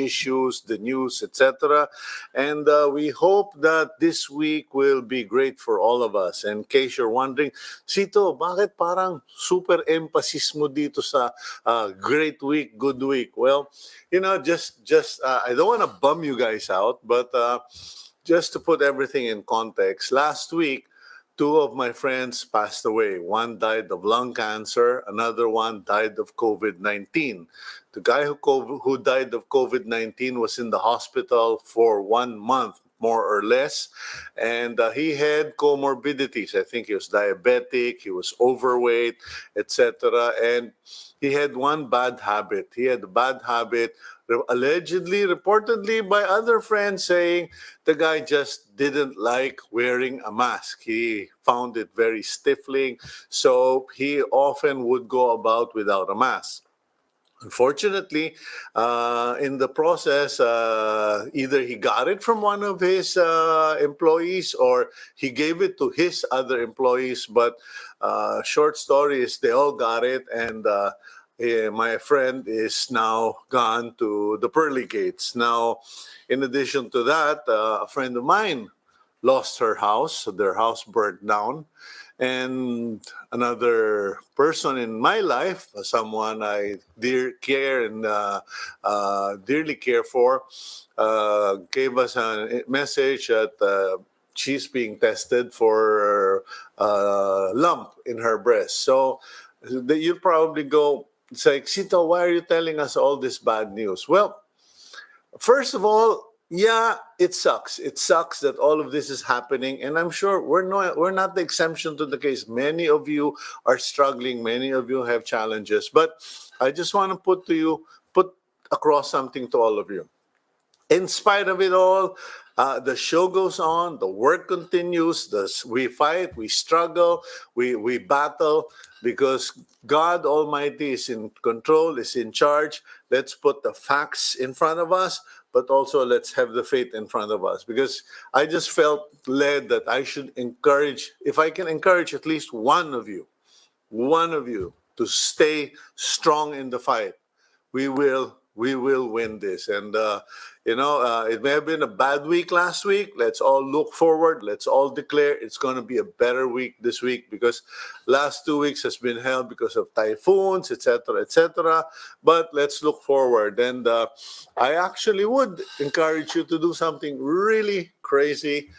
issues, the news, etc. And we hope that this week will be great for all of us. And in case you're wondering, Cito, bakit parang super emphasis mo dito sa great week, good week? Well, just I don't want to bum you guys out, but just to put everything in context, last week, two of my friends passed away. One died of lung cancer, another one died of COVID-19. The guy who died of COVID-19 was in the hospital for 1 month, more or less, and he had comorbidities. I think he was diabetic, he was overweight, etc. And he had one bad habit. He had a bad habit, allegedly, reportedly by other friends, saying the guy just didn't like wearing a mask. He found it very stifling, so he often would go about without a mask. Unfortunately, in the process, either he got it from one of his employees or he gave it to his other employees. But short story is they all got it, and my friend is now gone to the pearly gates. Now, in addition to that, a friend of mine lost her house, so their house burnt down. And another person in my life, someone I dearly care for, gave us a message that she's being tested for a lump in her breast. So you'll probably go, it's like, Cito, why are you telling us all this bad news? Well, first of all, yeah, it sucks. It sucks that all of this is happening, and I'm sure we're not the exemption to the case. Many of you are struggling. Many of you have challenges. But I just want to put across something to all of you. In spite of it all, the show goes on, the work continues, we fight, we struggle, we battle, because God Almighty is in control, is in charge. Let's put the facts in front of us, but also let's have the faith in front of us. Because I just felt led that I should encourage, if I can encourage at least one of you to stay strong in the fight, we will win this. And it may have been a bad week last week. Let's all look forward. Let's all declare it's going to be a better week this week, because last 2 weeks has been hell because of typhoons, etc., etc. But let's look forward. And I actually would encourage you to do something really crazy.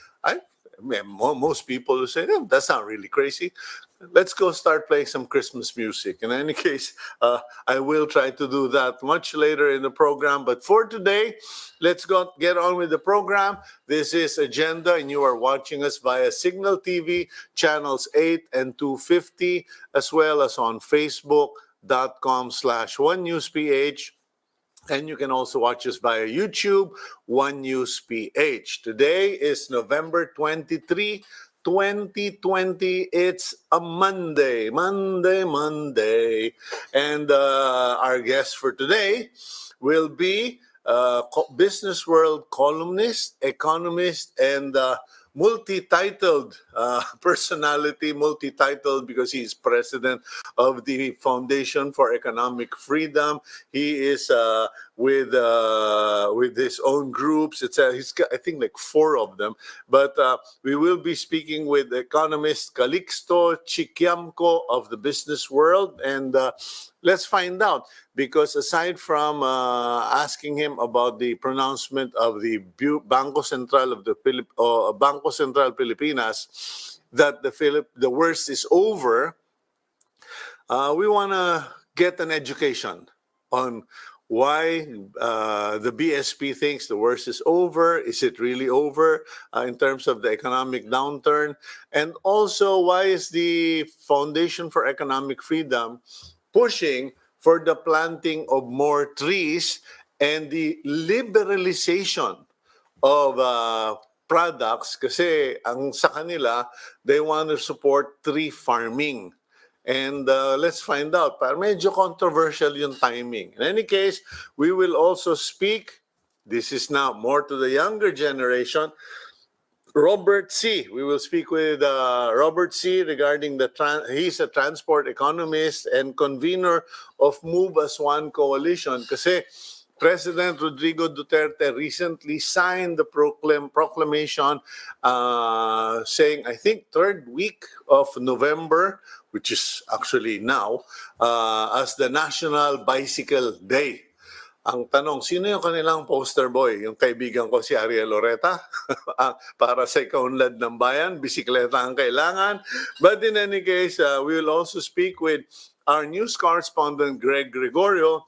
Most people will say, "Oh, that's not really crazy." Let's go start playing some Christmas music. In any case, I will try to do that much later in the program. But for today, let's get on with the program. This is Agenda, and you are watching us via Signal TV, channels 8 and 250, as well as on Facebook.com/OneNewsPH. And you can also watch us via YouTube, One News PH. Today is November 23, 2020. It's a Monday. And our guest for today will be BusinessWorld columnist, economist, and multi-titled personality, multi-titled because he's president of the Foundation for Economic Freedom. He is with his own groups. He's got, I think, like 4 of them. But we will be speaking with economist Calixto Chikiamco of the BusinessWorld, and let's find out. Because aside from asking him about the pronouncement of the Bangko Sentral of the Bangko Sentral Pilipinas, that the worst is over, we want to get an education on why the BSP thinks the worst is over. Is it really over in terms of the economic downturn? And also, why is the Foundation for Economic Freedom pushing for the planting of more trees and the liberalization of products? Kasi ang sa kanila, they want to support tree farming. And let's find out. Pero medyo controversial yung timing. In any case, we will also speak, this is now more to the younger generation, Robert C. We will speak with Robert C. regarding he's a transport economist and convener of Move as One Coalition. Kasi President Rodrigo Duterte recently signed the proclamation saying, I think, third week of November, which is actually now, as the National Bicycle Day. Ang tanong, sino yung kanilang poster boy? Yung kaibigan ko si Ariel Loreta? Para sa ikaunlad ng bayan, bisikleta ang kailangan. But in any case, we will also speak with our news correspondent, Greg Gregorio,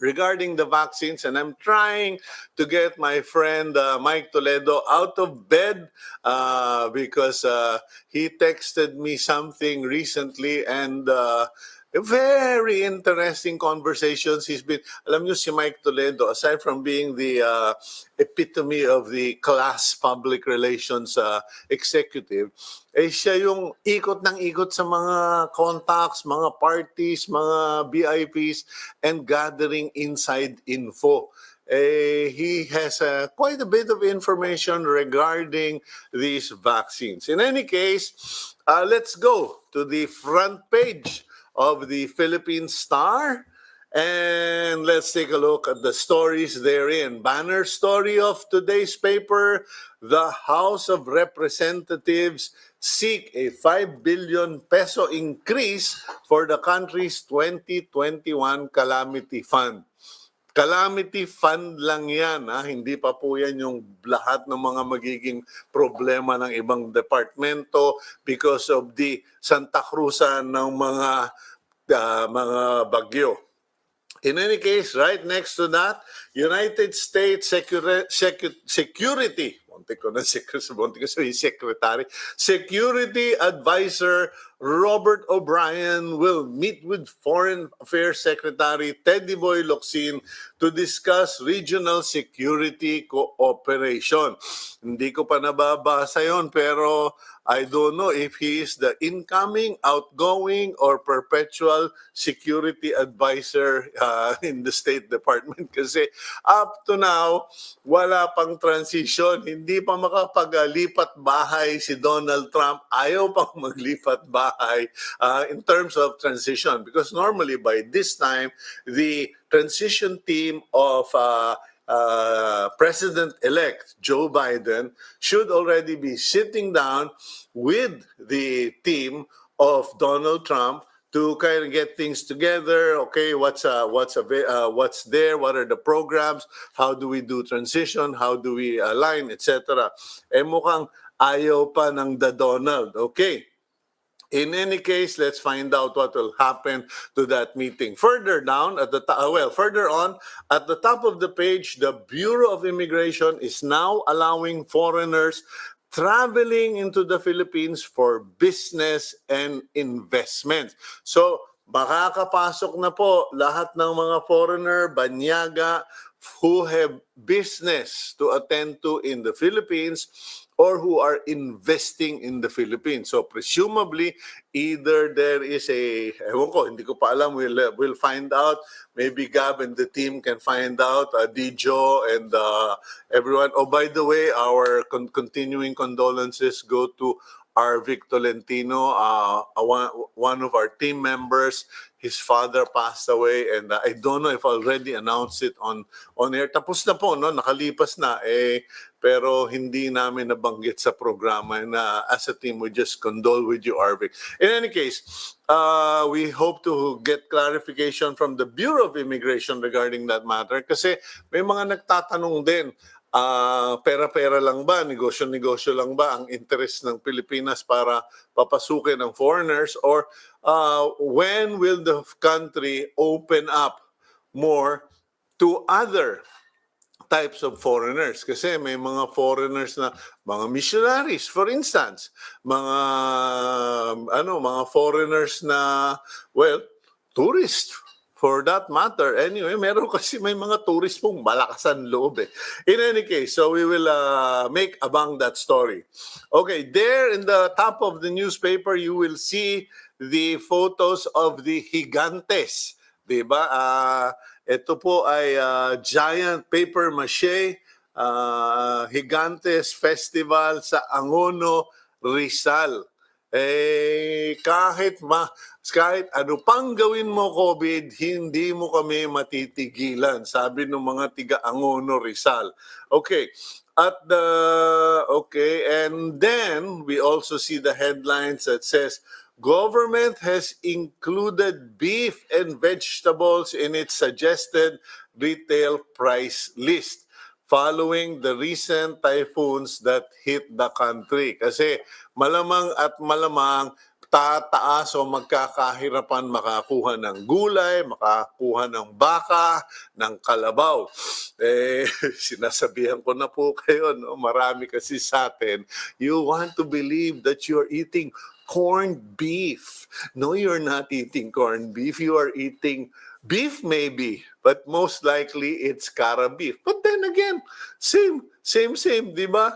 regarding the vaccines, and I'm trying to get my friend Mike Toledo out of bed because he texted me something recently, and very interesting conversations he's been. Alam niyo si Mike Toledo, aside from being the epitome of the class public relations executive, eh siya yung ikot ng ikot sa mga contacts, mga parties, mga VIPs, and gathering inside info. He has quite a bit of information regarding these vaccines. In any case, let's go to the front page of the Philippine Star. And let's take a look at the stories therein. Banner story of today's paper: the House of Representatives seek a 5 billion peso increase for the country's 2021 Calamity Fund. Calamity Fund lang yan, ha? Hindi pa po yan yung lahat ng mga magiging problema ng ibang departamento because of the Santa Cruzan ng mga bagyo. In any case, right next to that, United States Security, Security Advisor Robert O'Brien will meet with Foreign Affairs Secretary Teddy Boy Locsin to discuss regional security cooperation. Hindi ko pa nababasa yon, pero I don't know if he is the incoming, outgoing, or perpetual security advisor in the State Department. Kasi up to now, wala pang transition. Hindi pa makapaglipat bahay si Donald Trump. Ayaw pang maglipat bahay in terms of transition. Because normally by this time, the transition team of President-elect Joe Biden should already be sitting down with the team of Donald Trump to kind of get things together. Okay, what's there? What are the programs? How do we do transition? How do we align, etc. Eh mukhang ayaw pa ng the Donald. Okay. In any case, let's find out what will happen to that meeting. Further down at the further on at the top of the page, the Bureau of Immigration is now allowing foreigners traveling into the Philippines for business and investment. So, makakapasok na po lahat ng mga foreigner, banyaga, who have business to attend to in the Philippines or who are investing in the Philippines. So presumably, either there is ewan ko, hindi ko pa alam, we'll find out. Maybe Gab and the team can find out, Dijo and everyone. Oh, by the way, our continuing condolences go to Arvic Tolentino, one of our team members. His father passed away, and I don't know if I already announced it on air. Tapos na po, no? Nakalipas na. Pero hindi namin nabanggit sa programa, na as a team, we just condole with you, Arvic. In any case, we hope to get clarification from the Bureau of Immigration regarding that matter. Kasi may mga nagtatanong din, pera-pera lang ba, negosyo-negosyo lang ba ang interest ng Pilipinas para papasukin ng foreigners, or when will the country open up more to other types of foreigners? Kasi may mga foreigners na mga missionaries, for instance, mga foreigners na, well, tourist for that matter. Anyway, meron kasi may mga tourist pong malakasan loob. In any case, so we will make abang that story. Okay, there in the top of the newspaper, you will see the photos of the gigantes. Diba? Ito po ay giant paper mache Gigantes Festival sa Angono, Rizal. Kahit kahit ano pang gawin mo, COVID, hindi mo kami matitigilan, sabi ng mga tiga-Angono, Rizal. Okay. And then we also see the headlines that says, government has included beef and vegetables in its suggested retail price list following the recent typhoons that hit the country. Kasi malamang at malamang tataas o magkakahirapan makakuha ng gulay, makakuha ng baka, ng kalabaw. Sinasabihan ko na po kayo, no? Marami kasi sa atin, you want to believe that you're eating corned beef. No, you're not eating corned beef. You are eating beef maybe, but most likely it's cara beef. But then again, same, di ba?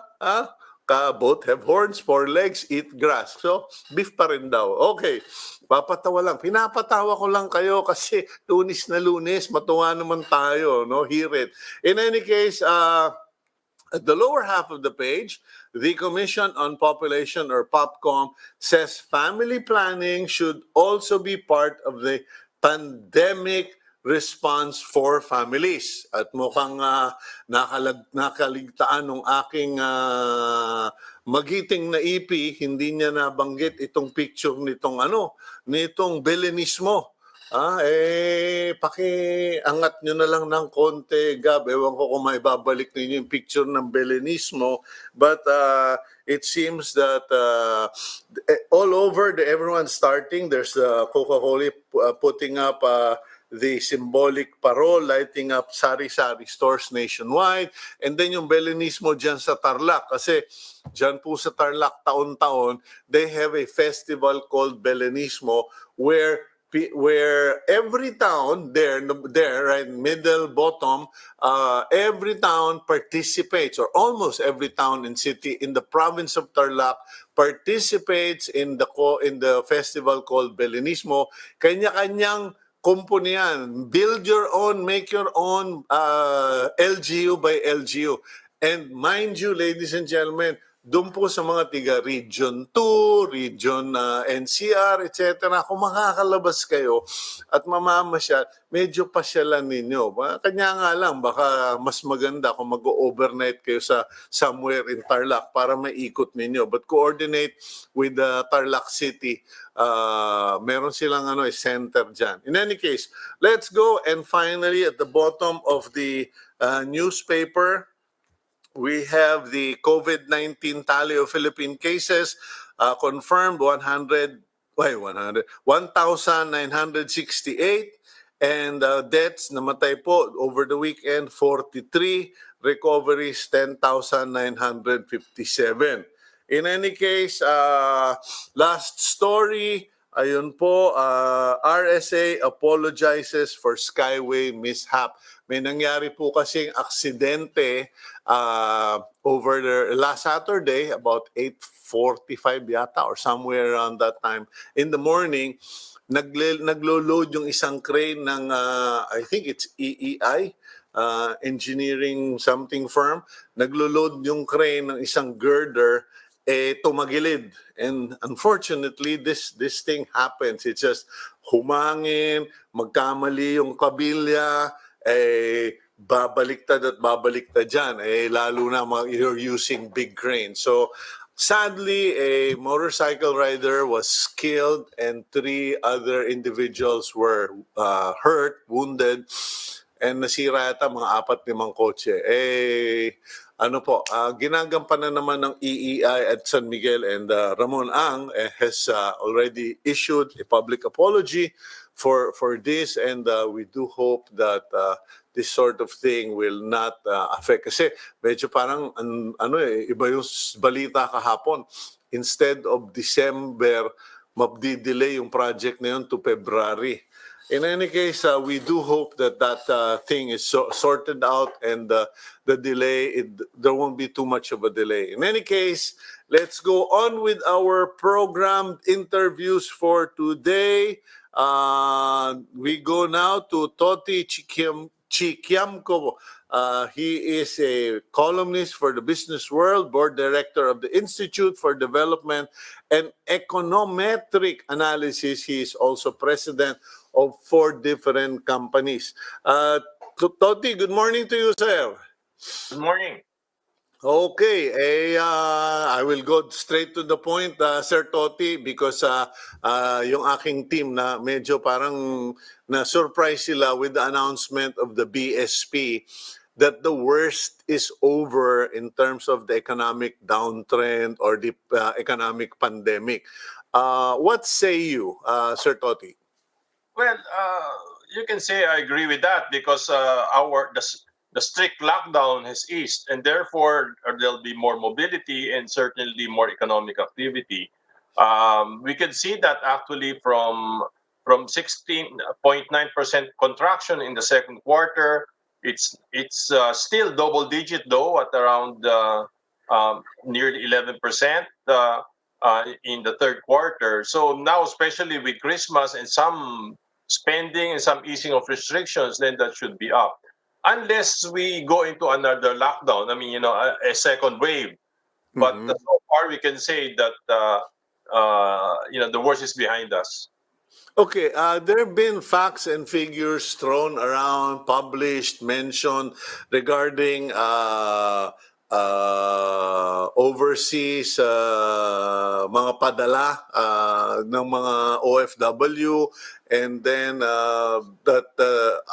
Both have horns, 4 legs, eat grass. So, beef pa rin daw. Okay, papatawa lang. Pinapatawa ko lang kayo kasi Lunes na Lunes, matuwa naman tayo, no? Hear it. In any case, at the lower half of the page, the Commission on Population, or POPCOM, says family planning should also be part of the pandemic response for families. At mukhang nakaligtaan ng aking magiting na EP, hindi niya nabanggit itong picture nitong Belenismo. Pakiangat nyo na lang ng konti, Gab. Ewan ko kung may babalik ninyo yung picture ng Belenismo. But it seems that all over, everyone's starting. There's Coca-Cola putting up the symbolic parole, lighting up sari-sari stores nationwide. And then yung Belenismo dyan sa Tarlac. Kasi dyan po sa Tarlac, taon-taon, they have a festival called Belenismo where every town there, right, middle, bottom, every town participates, or almost every town and city in the province of Tarlac participates in the festival called Belenismo. Kanya-kanyang kumpuni yan. Build your own, make your own, LGU by LGU. And mind you, ladies and gentlemen, doon po sa mga tiga Region 2, Region NCR, etc. Kung makakalabas kayo at mamamasyal, medyo pasyalan ninyo. Kanya nga lang, baka mas maganda kung mag-overnight kayo sa somewhere in Tarlac para maikot ninyo. But coordinate with the Tarlac City. Meron silang center dyan. In any case, let's go, and finally at the bottom of the newspaper, we have the COVID-19 tally of Philippine cases, confirmed 1,968, and deaths namatay po over the weekend 43, recoveries 10,957. In any case, last story, ayun po, RSA apologizes for Skyway mishap. May nangyari po kasing aksidente over the last Saturday, about 8:45 yata, or somewhere around that time in the morning. Naglo-load yung isang crane ng, I think it's EEI, engineering something firm. Naglo-load yung crane ng isang girder, tumagilid. And unfortunately, this thing happens. It's just humangin, magkamali yung kabilya, babaliktad at babaliktad dyan. Lalo na you're using big cranes. So, sadly, a motorcycle rider was killed and 3 other individuals were hurt, wounded, and nasira yata mga 4-5 kotse. Ginagampanan naman ng EEI at San Miguel, and Ramon Ang has already issued a public apology for this, and we do hope that this sort of thing will not affect. Kasi medyo parang iba yung balita kahapon. Instead of December, mabdi-delay yung project na yun to February. In any case, we do hope that thing is sorted out, and the delay, there won't be too much of a delay. In any case, let's go on with our programmed interviews for today. We go now to Cito Chikiamco. He is a columnist for the Business World, board director of the Institute for Development and Econometric Analysis. He is also president of 4 different companies. Toti, good morning to you, sir. Good morning. Okay, I will go straight to the point, Sir Toti, because yung aking team na medyo parang na-surprise sila with the announcement of the BSP that the worst is over in terms of the economic downtrend or the economic pandemic. What say you, Sir Toti? Well, you can say I agree with that because the strict lockdown has eased, and therefore there'll be more mobility and certainly more economic activity. We can see that actually from 16.9% contraction in the second quarter. It's still double digit though at around nearly 11%. In the third quarter. So now, especially with Christmas and some spending and some easing of restrictions, then that should be up. Unless we go into another lockdown, I mean, a second wave. But Mm-hmm. so far, we can say that the worst is behind us. Okay, there have been facts and figures thrown around, published, mentioned regarding overseas mga padala ng mga OFW, and then that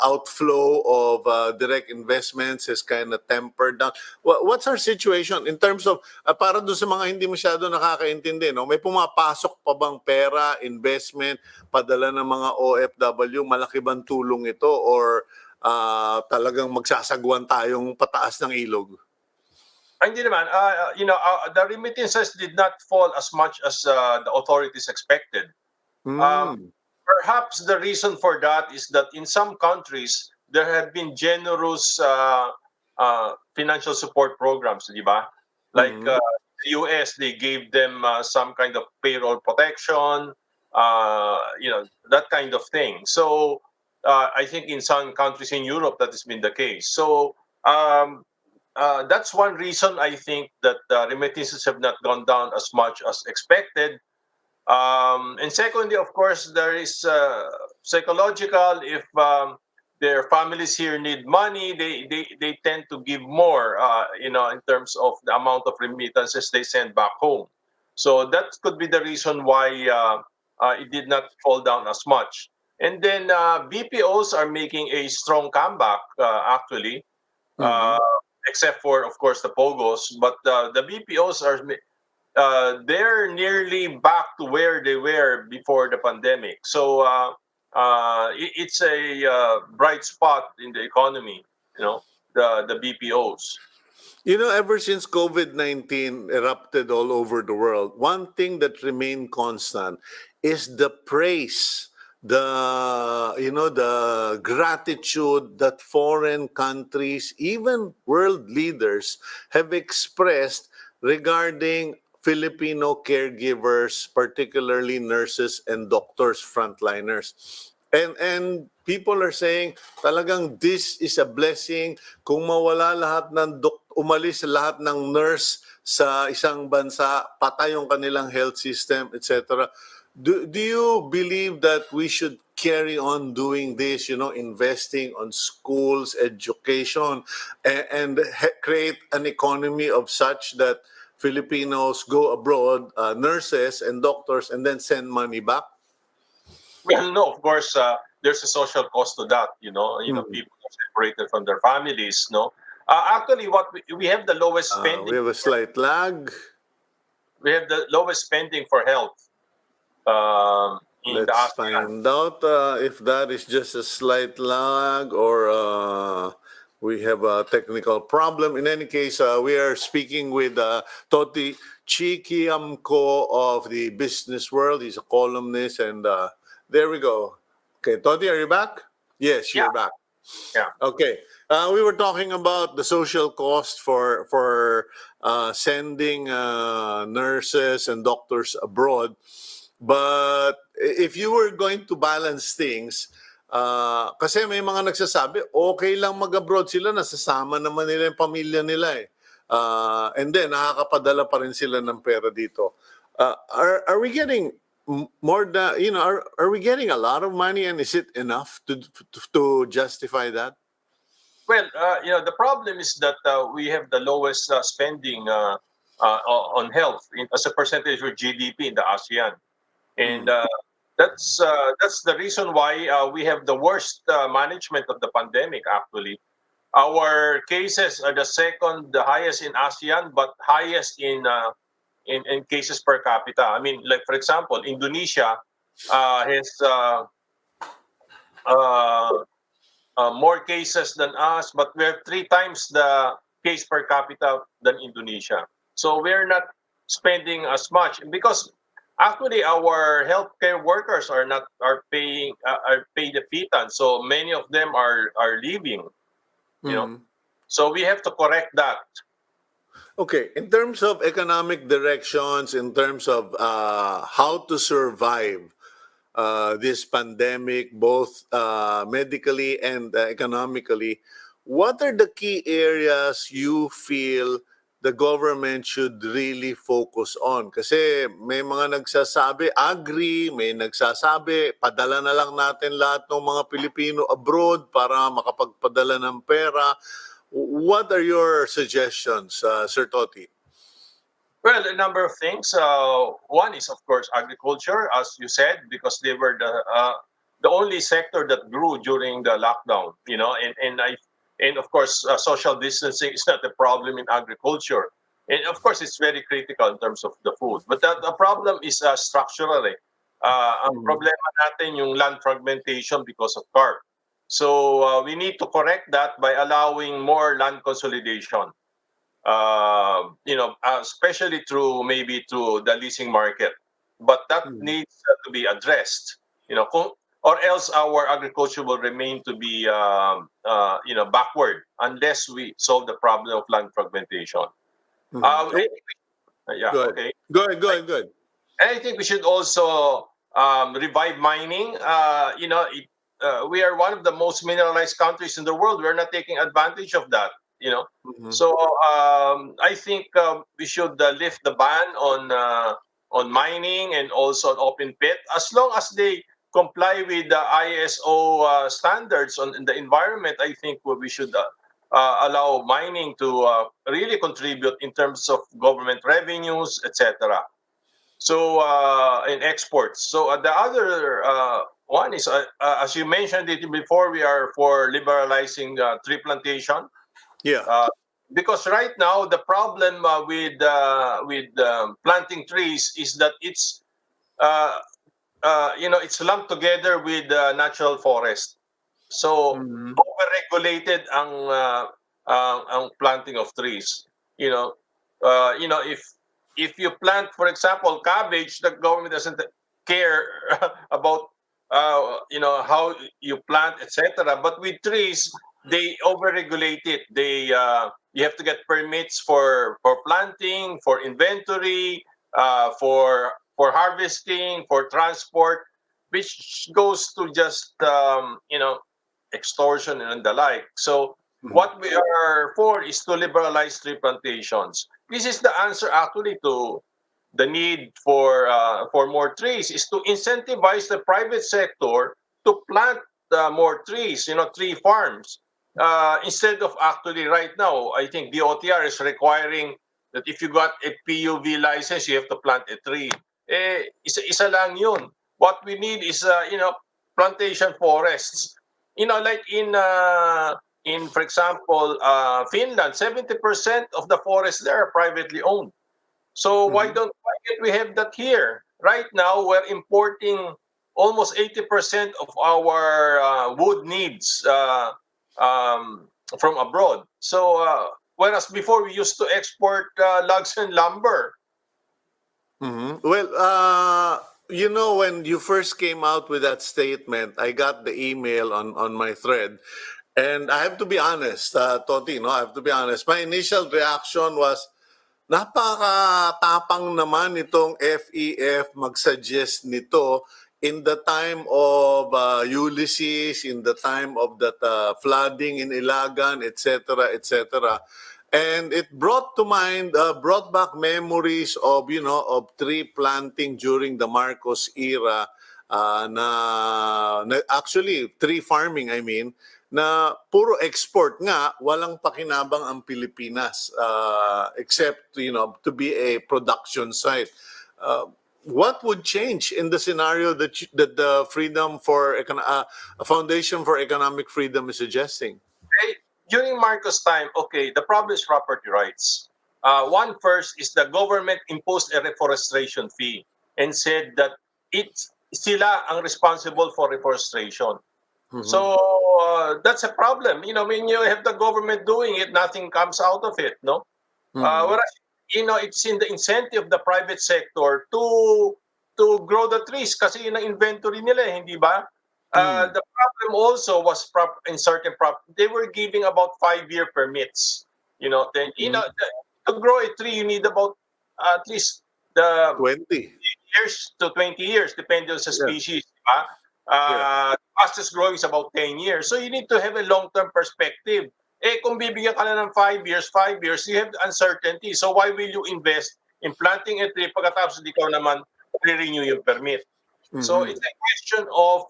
outflow of direct investments is kind of tempered down. What's our situation in terms of, para doon sa mga hindi masyado nakakaintindi, no? May pumapasok pa bang pera, investment, padala ng mga OFW? Malaki bang tulong ito or talagang magsasagwan tayong pataas ng ilog? Hindi naman. The remittances did not fall as much as the authorities expected. Perhaps the reason for that is that in some countries there have been generous financial support programs, di ba? Like the US, they gave them some kind of payroll protection, that kind of thing. So I think in some countries in Europe that has been the case. So that's one reason I think that remittances have not gone down as much as expected. And secondly, of course, there is psychological. If their families here need money, they tend to give more, in terms of the amount of remittances they send back home. So that could be the reason why it did not fall down as much. And then BPOs are making a strong comeback, actually, uh, except for, of course, the POGOs. But the BPOs are they're nearly back to where they were before the pandemic. So it's a bright spot in the economy. The BPOs. Ever since COVID-19 erupted all over the world, one thing that remained constant is the praise, the gratitude that foreign countries, even world leaders, have expressed regarding Filipino caregivers, particularly nurses and doctors, frontliners. And people are saying talagang this is a blessing kung mawala lahat ng umalis lahat ng nurse sa isang bansa, patay yung kanilang health system, etc. Do you believe that we should carry on doing this, investing on schools, education, and create an economy of such that Filipinos go abroad, nurses and doctors, and then send money back? Well, no, of course, there's a social cost to that. People are separated from their families. No, actually, what we have the lowest spending. We have a slight lag. We have the lowest spending for health in the Let's ASEAN. find out if that is just a slight lag or we have a technical problem. In any case, we are speaking with Toti Chikiamco of the Business World. He's a columnist, and there we go. Okay, Toti, are you back? Yes, Yeah. you're back. Yeah. Okay. We were talking about the social cost for sending nurses and doctors abroad. But if you were going to balance things, Kasi may mga nagsasabi, okay lang mag-abroad sila, nasasama naman nila yung pamilya nila eh. And then, nakakapadala pa rin sila ng pera dito. Are we getting more than, are we getting a lot of money, and is it enough to justify that? Well, the problem is that we have the lowest spending on health as a percentage of GDP in the ASEAN, and that's the reason why we have the worst management of the pandemic. Actually, our cases are the second the highest in ASEAN, but highest in cases per capita. I mean, like for example, Indonesia has uh, more cases than us, but we're 3 times the case per capita than Indonesia. So we're not spending as much because actually our healthcare workers are paying are paid a pittance. So many of them are leaving. You know, so we have to correct that. Okay, in terms of economic directions, in terms of how to survive this pandemic, both medically and economically, what are the key areas you feel the government should really focus on? Kasi may mga nagsasabi, agree, may nagsasabi, padala na lang natin lahat ng mga Pilipino abroad para makapagpadala ng pera. What are your suggestions, Sir Toti? Well, a number of things. One is, of course, agriculture, as you said, because they were the only sector that grew during the lockdown. You know, and of course, social distancing is not a problem in agriculture, and of course, it's very critical in terms of the food. But the problem is structural. Ang problema natin yung land fragmentation because of CARP. So we need to correct that by allowing more land consolidation. Especially through maybe through the leasing market. But that needs to be addressed. Or else our agriculture will remain to be backward unless we solve the problem of land fragmentation. Yeah, Good. okay. Good. And I think we should also revive mining. We are one of the most mineralized countries in the world. We're not taking advantage of that. So I think we should lift the ban on mining and also on open pit, as long as they comply with the ISO standards on in the environment. I think we should allow mining to really contribute in terms of government revenues, etc. So in exports. So the other one is, as you mentioned it before, we are for liberalizing tree plantation. Yeah. Because right now the problem with planting trees is that uh, it's lumped together with natural forest. So overregulated ang planting of trees. If you plant, for example, cabbage, the government doesn't care about how you plant, etc. But with trees, they overregulate it. You have to get permits for planting, for inventory, for harvesting, for transport, which goes to just extortion and the like. So what we are for is to liberalize tree plantations. This is the answer actually to the need for more trees, is to incentivize the private sector to plant more trees, tree farms. Instead of actually right now, I think the OTR is requiring that if you got a PUV license, you have to plant a tree. Isa lang yun. What we need is, plantation forests. Like in for example, Finland, 70% of the forests there are privately owned. So why can't we have that here? Right now, we're importing almost 80% of our wood needs from abroad. So whereas before we used to export logs and lumber. Well, when you first came out with that statement, I got the email on my thread. And I have to be honest, Toti, no, I have to be honest. My initial reaction was, napaka-tapang naman itong FEF mag-suggest nito. in the time of Ulysses, in the time of that flooding in Ilagan, etc., etc. And it brought to mind, brought back memories of, of tree planting during the Marcos era, actually tree farming, I mean, na puro export nga, walang pakinabang ang Pilipinas, except, to be a production site. What would change in the scenario that the Foundation for Economic Freedom is suggesting? Okay? During Marcos' time, okay, the problem is property rights. One first is the government imposed a reforestation fee and said that it's sila ang responsible for reforestation. So that's a problem. When you have the government doing it, nothing comes out of it, no? Whereas, it's in the incentive of the private sector to grow the trees kasi yun ang inventory nila, hindi ba? The problem also was in certain they were giving about 5-year permits. Then to grow a tree, you need about at least the 20. years to 20 years, depending on the Yeah. species. Diba? Fastest growing is about 10 years. So you need to have a long-term perspective. Kung bibigyan ka na ng 5 years, you have uncertainty. So why will you invest in planting a tree pagkatapos di ka naman re-renew yung permit? So it's a question of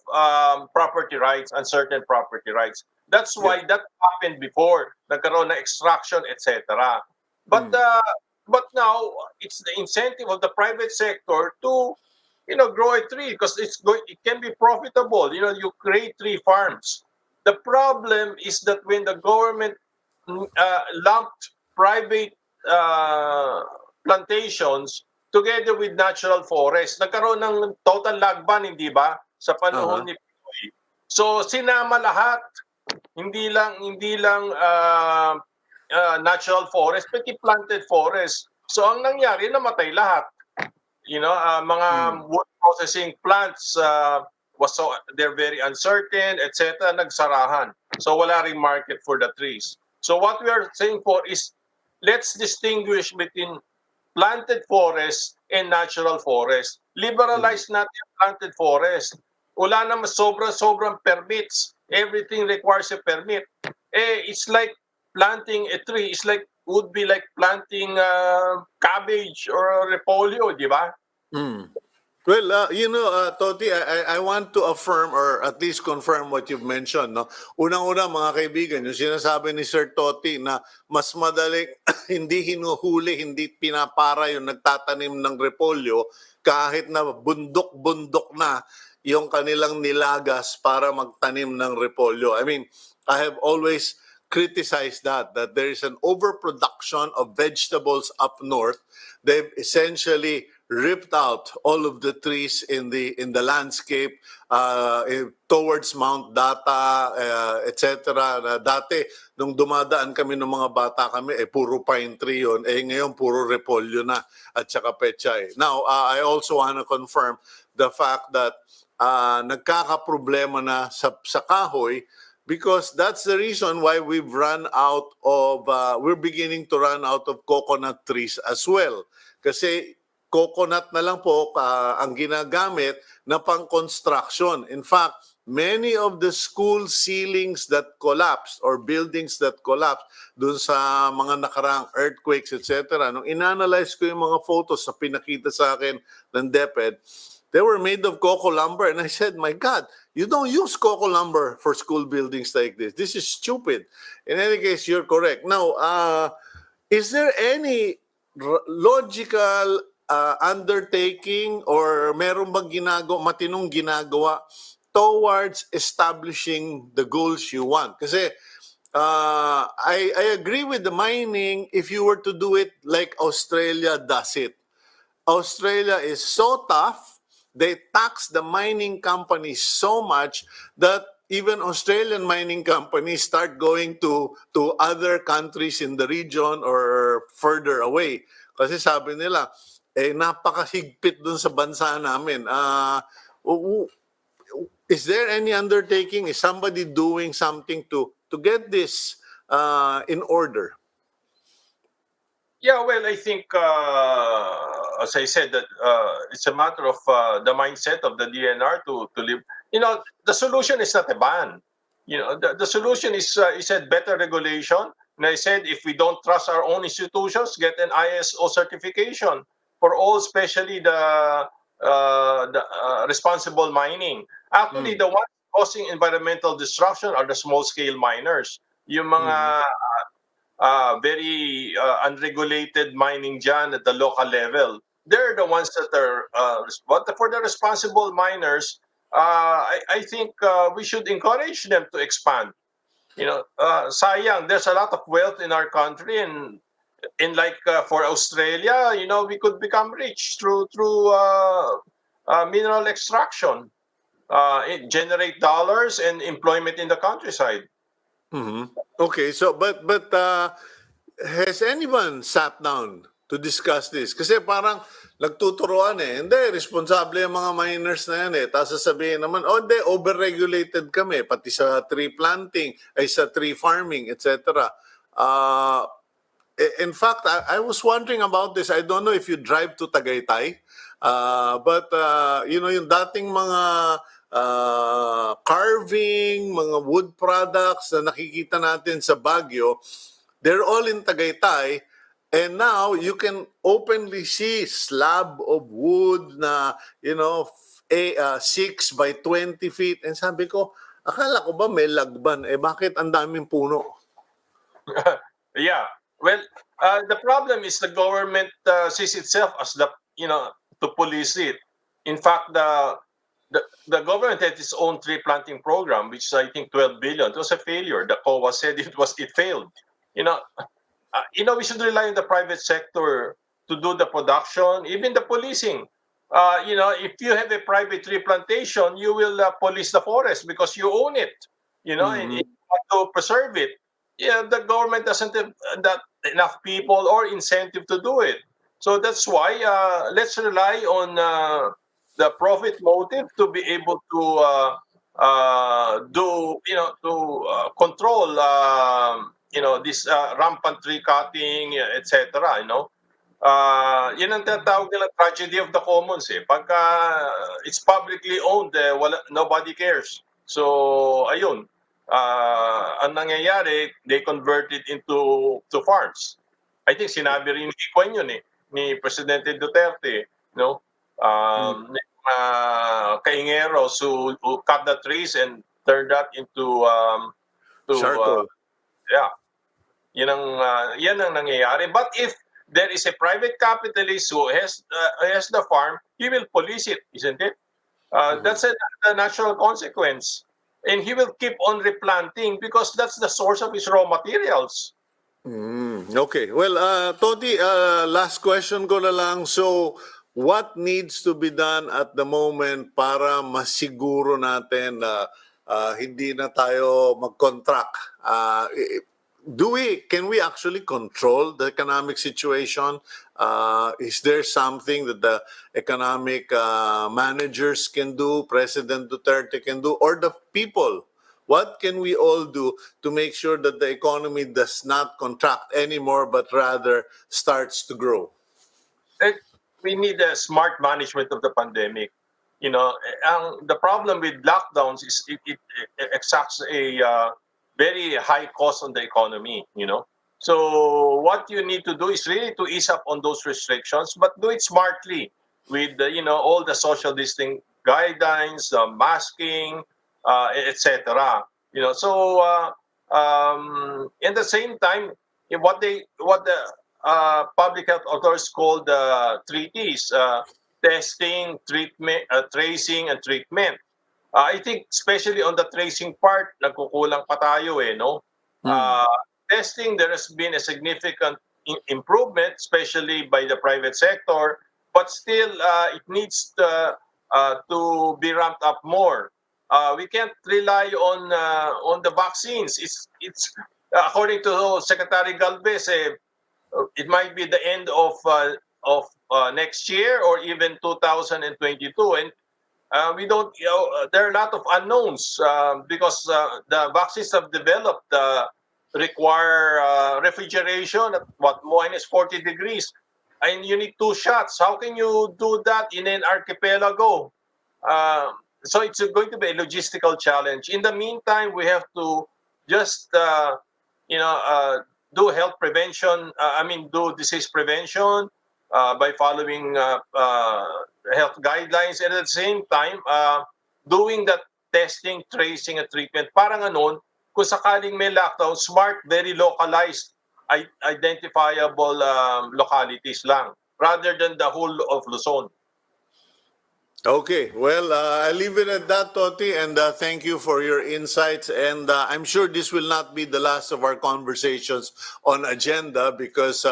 property rights, uncertain property rights. That's why that happened before. Nagkaroon na extraction, etc. But now it's the incentive of the private sector to grow a tree because it can be profitable. You create tree farms. The problem is that when the government lumped private plantations together with natural forest, nagkaroon ng total lagban, hindi ba? Sa panahon ni Pinoy. So sinama lahat, hindi lang natural forest, pati planted forest. So ang nangyari, namatay lahat. Mga wood processing plants they're very uncertain, etc. Nagsarahan. So wala ring market for the trees. So what we are saying for is let's distinguish between planted forest and natural forest. Liberalize natin planted forest. Wala naman sobrang permits. Everything requires a permit. It's like planting a tree. It's like would be like planting cabbage or repolyo, di ba? Well, Toti, I want to affirm or at least confirm what you've mentioned. No? Unang-una, mga kaibigan, yung sinasabi ni Sir Toti na mas madaling hindi hinuhuli, hindi pinapara yung nagtatanim ng repolyo kahit na bundok-bundok na yung kanilang nilagas para magtanim ng repolyo. I mean, I have always criticized that there is an overproduction of vegetables up north. They've essentially ripped out all of the trees in the landscape towards Mount Data, etc. Dati nung dumadaan kami ng mga bata kami, puro pine tree yun. Ngayon puro repolyo na at saka pechay. Now, I also want to confirm the fact that nagkakaproblema na sa kahoy because that's the reason why we're beginning to run out of coconut trees as well. Kasi coconut na lang po ang ginagamit na pang-construction. In fact, many of the school ceilings that collapsed or buildings that collapsed dun sa mga nakaraang earthquakes, etc. Nung inanalyze ko yung mga photos na pinakita sa akin ng DepEd, they were made of coco lumber. And I said, my God, you don't use coco lumber for school buildings like this. This is stupid. In any case, you're correct. Now, is there any logical undertaking or meron bang matinong ginagawa towards establishing the goals you want? Kasi I agree with the mining if you were to do it like Australia does it. Australia is so tough, they tax the mining companies so much that even Australian mining companies start going to other countries in the region or further away. Kasi sabi nila, napakahigpit dun sa bansa namin. Is there any undertaking? Is somebody doing something to get this in order? Yeah, well, I think, as I said, that it's a matter of the mindset of the DNR to live. The solution is not a ban. The solution is a better regulation. And I said, if we don't trust our own institutions, get an ISO certification for all, especially the responsible mining. Actually, Mm. the ones causing environmental destruction are the small scale miners. Yung Mhm. mga very unregulated mining dyan at the local level. They're the ones that are, but for the responsible miners, I think we should encourage them to expand. Sayang, there's a lot of wealth in our country, and in like for Australia, we could become rich through mineral extraction, generate dollars and employment in the countryside. Mhm. Okay, so but has anyone sat down to discuss this? Kasi parang nagtuturoan eh. Hindi, responsable yung mga miners na yan eh. Tapos sasabihin naman, oh hindi, overregulated kami, pati sa tree planting, ay sa tree farming, etc. Uh, in fact, I was wondering about this. I don't know if you drive to Tagaytay, but yung dating mga carving, mga wood products na nakikita natin sa Baguio, they're all in Tagaytay. And now you can openly see slab of wood na, 6 by 20 feet. And sabi ko, akala ko ba may lagban? Eh bakit ang daming puno? Yeah. Well, the problem is the government sees itself as to police it. In fact, the government had its own tree planting program, which is I think 12 billion. It was a failure. The COA said it failed. You know, we should rely on the private sector to do the production, even the policing. If you have a private tree plantation, you will police the forest because you own it. And if Mhm. you want to preserve it, yeah, the government doesn't have that enough people or incentive to do it. So that's why let's rely on the profit motive to be able to do control this rampant tree cutting, etc. Yan ang tinatawag nila tragedy of the commons eh. Pagka it's publicly owned, nobody cares. So, ayun. Ang nangyayari, they convert it into to farms. I think sinabi rin ni Kwan yun eh, ni Presidente Duterte, no? Mm. Kaingeros who cut the trees and turn that into to Charcoal. yeah, yan ang nangyayari. But if there is a private capitalist who has the farm, he will police it, isn't it? Mhm. That's a natural consequence. And he will keep on replanting because that's the source of his raw materials. Okay. Well, Toti, last question ko na lang. So, what needs to be done at the moment para masiguro natin na hindi na tayo mag-contract? Can we actually control the economic situation? Is there something that the economic managers can do, President Duterte can do, or the people? What can we all do to make sure that the economy does not contract anymore, but rather starts to grow? Eh, we need a smart management of the pandemic. The problem with lockdowns is it exacts a very high cost on the economy. So what you need to do is really to ease up on those restrictions, but do it smartly with all the social distancing guidelines, masking, etc. In the same time, what the public health authorities call the three T's: testing, treatment, tracing, and treatment. I think especially on the tracing part, nagkukulang pa tayo no? Hmm. Uh, Testing, there has been a significant improvement, especially by the private sector, but still it needs to be ramped up more. We can't rely on the vaccines. It's according to Secretary Galvez, it might be the end of next year or even 2022, and we don't. There are a lot of unknowns because the vaccines have developed. require refrigeration at minus 40 degrees, and you need 2 shots. How can you do that in an archipelago? So it's going to be a logistical challenge. In the meantime, we have to just you know do health prevention. Do disease prevention by following health guidelines, and at the same time doing that testing, tracing, and treatment. Parang anon, kung sakaling may lockdown, smart, very localized, identifiable localities lang, rather than the whole of Luzon. Okay, well, I'll leave it at that, Toti, and thank you for your insights. And I'm sure this will not be the last of our conversations on agenda, because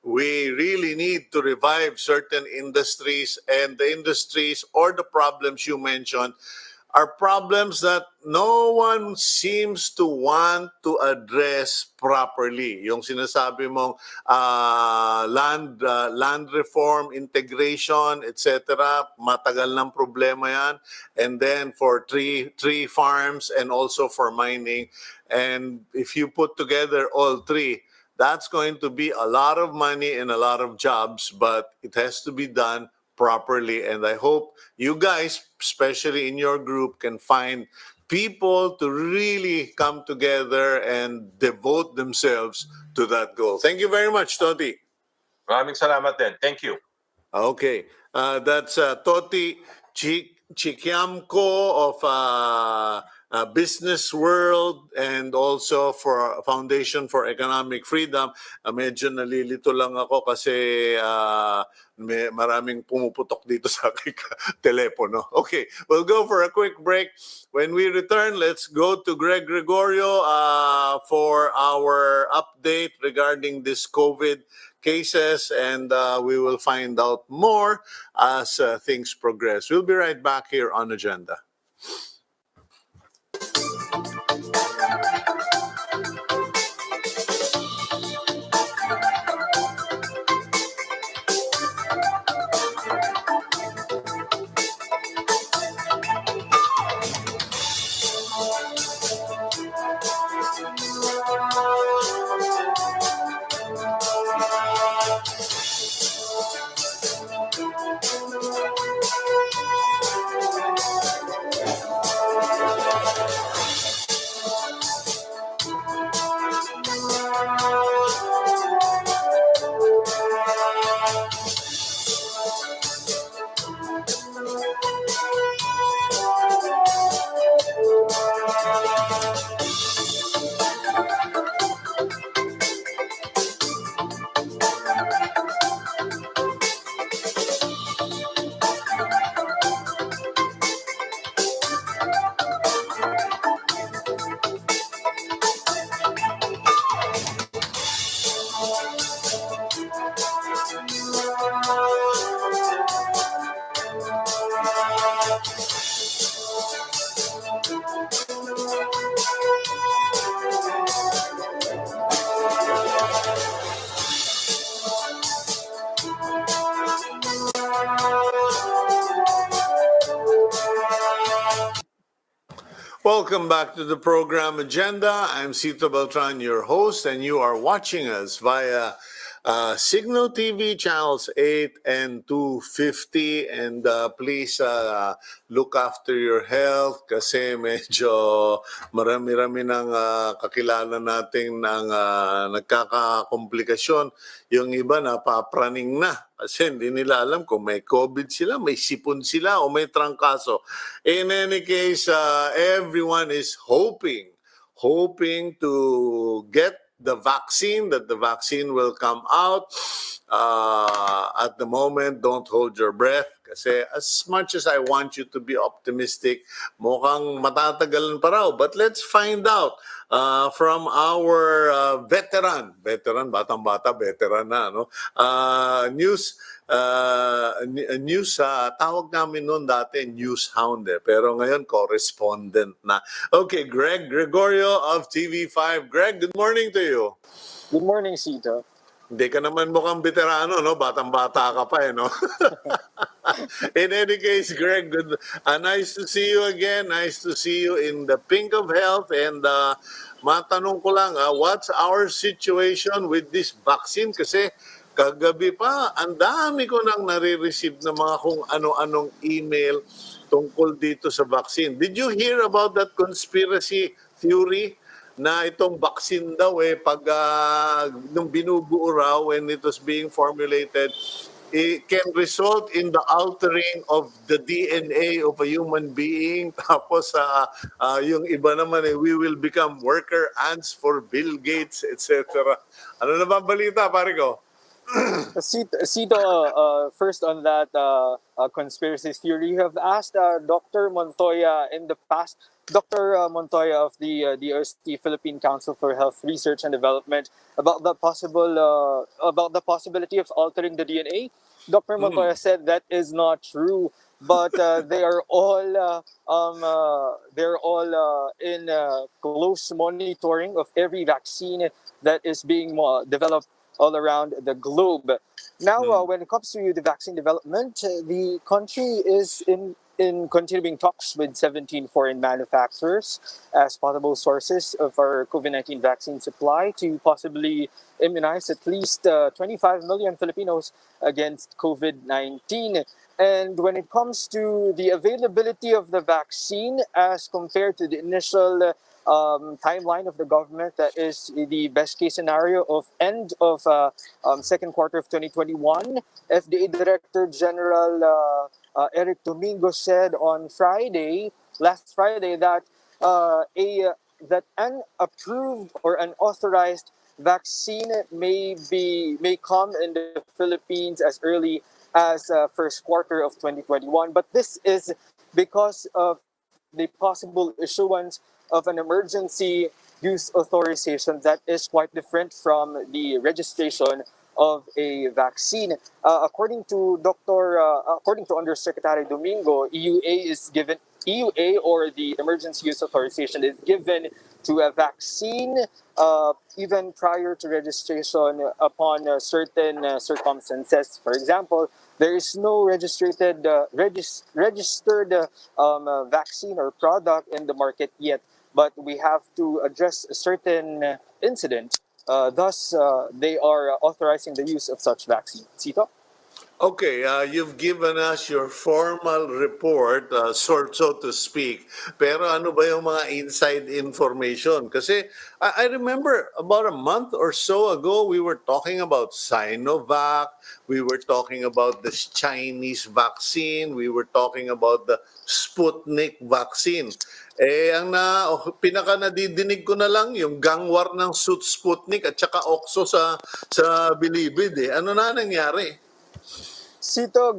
we really need to revive certain industries, and the industries or the problems you mentioned are problems that no one seems to want to address properly. Yung sinasabi mong land reform, integration, etc. Matagal ng problema yan. And then for tree farms and also for mining. And if you put together all three, that's going to be a lot of money and a lot of jobs, but it has to be done properly. And I hope you guys, especially in your group, can find people to really come together and devote themselves to that goal. Thank you very much, Toti. Maraming salamat din. Thank you. Okay, that's Toti Chikiamco of BusinessWorld, and also for Foundation for Economic Freedom. Medyo nalilito lang ako kasi may maraming pumuputok dito sa aking telepono. Okay, we'll go for a quick break. When we return, let's go to Greg Gregorio for our update regarding this COVID cases, and we will find out more as things progress. We'll be right back here on Agenda. Welcome back to the program Agenda. I'm Cito Beltran, your host, and you are watching us via Signal TV channels 8 and 250. And please look after your health, kasi medyo marami-rami ng kakilala natin ng nagkakakomplikasyon. Yung iba napapraning na kasi hindi nila alam kung may COVID sila, may sipon sila, o may trangkaso. In any case, everyone is hoping to get the vaccine, that the vaccine will come out. At the moment, don't hold your breath, kasi as much as I want you to be optimistic, mukhang matatagalan pa raw. But let's find out from our veteran, batang-bata, veteran na, no? News, tawag namin noon dati, news hound pero ngayon correspondent na. Okay, Greg Gregorio of TV5. Greg, good morning to you. Good morning, Cito. Hindi ka naman mukhang veterano, no? Batang-bata ka pa, no? In any case, Greg, good. Nice to see you again. Nice to see you in the pink of health. And matanong ko lang, what's our situation with this vaccine? Kasi kagabi pa, ang dami ko nang nare-receive na mga kung ano-anong email tungkol dito sa vaccine. Did you hear about that conspiracy theory na itong vaccine daw pag nung binubuo raw when it was being formulated, it can result in the altering of the DNA of a human being. Tapos yung iba naman we will become worker ants for Bill Gates, etc. Ano na ba ang balita, pare ko? Cito, first on that conspiracy theory, you have asked Dr. Montoya in the past. Dr. Montoya of the DOST Philippine Council for Health Research and Development about the possibility of altering the DNA. Dr. Montoya said that is not true, but they're all in close monitoring of every vaccine that is being developed all around the globe. Now, when it comes to the vaccine development, the country is in continuing talks with 17 foreign manufacturers as possible sources of our COVID-19 vaccine supply to possibly immunize at least 25 million Filipinos against COVID-19. And when it comes to the availability of the vaccine as compared to the initial timeline of the government, that is the best case scenario of end of second quarter of 2021. FDA Director General Eric Domingo said on last Friday, that that an approved or unauthorized vaccine may come in the Philippines as early as first quarter of 2021. But this is because of the possible issuance of an emergency use authorization that is quite different from the registration of a vaccine. According to Undersecretary Domingo, EUA, or the emergency use authorization, is given to a vaccine even prior to registration upon certain circumstances. For example, there is no registered vaccine or product in the market yet, but we have to address a certain incident. Thus, they are authorizing the use of such vaccine. Cito? Okay, you've given us your formal report, so to speak. Pero ano ba yung mga inside information? Kasi I remember about a month or so ago, we were talking about Sinovac, we were talking about the Chinese vaccine, we were talking about the Sputnik vaccine. Pinaka nadidinig ko na lang yung gangwar ng Sputnik at saka Oxo sa Bilibid. Ano na nangyari? Cito,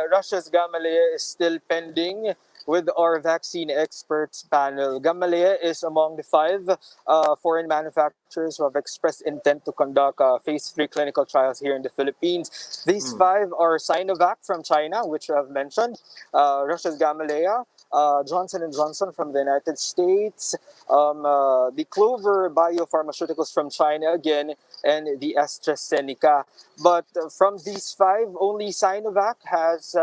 Russia's Gamaleya is still pending with our vaccine experts panel. Gamaleya is among the 5 foreign manufacturers who have expressed intent to conduct phase 3 clinical trials here in the Philippines. These 5 are Sinovac from China, which I have mentioned, Russia's Gamaleya, Johnson & Johnson from the United States, the Clover Biopharmaceuticals from China again, and the AstraZeneca. But from these 5, only Sinovac has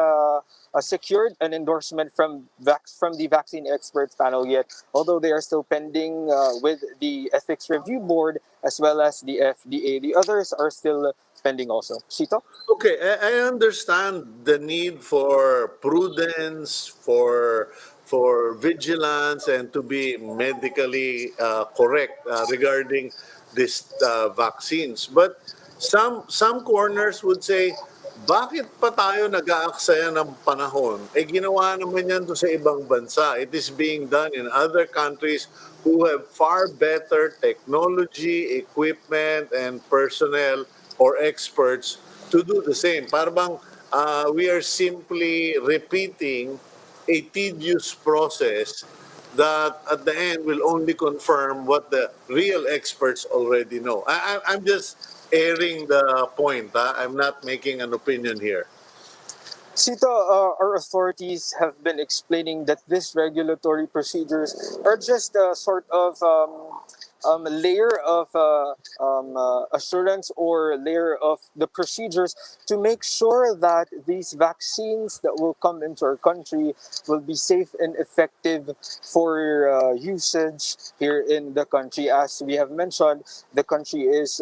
secured an endorsement from the vaccine experts panel yet, although they are still pending with the Ethics Review Board as well as the FDA. The others are still pending also. Cito? Okay, I understand the need for prudence, for vigilance, and to be medically correct regarding these vaccines. But some corners would say, bakit pa tayo nag-aaksaya ng panahon? Ginawa naman yan to sa ibang bansa. It is being done in other countries who have far better technology, equipment, and personnel or experts to do the same. Parang we are simply repeating a tedious process that at the end will only confirm what the real experts already know. I'm just airing the point. I'm not making an opinion here. Cito, our authorities have been explaining that these regulatory procedures are just a sort of layer of assurance or layer of the procedures to make sure that these vaccines that will come into our country will be safe and effective for usage here in the country. As we have mentioned, the country is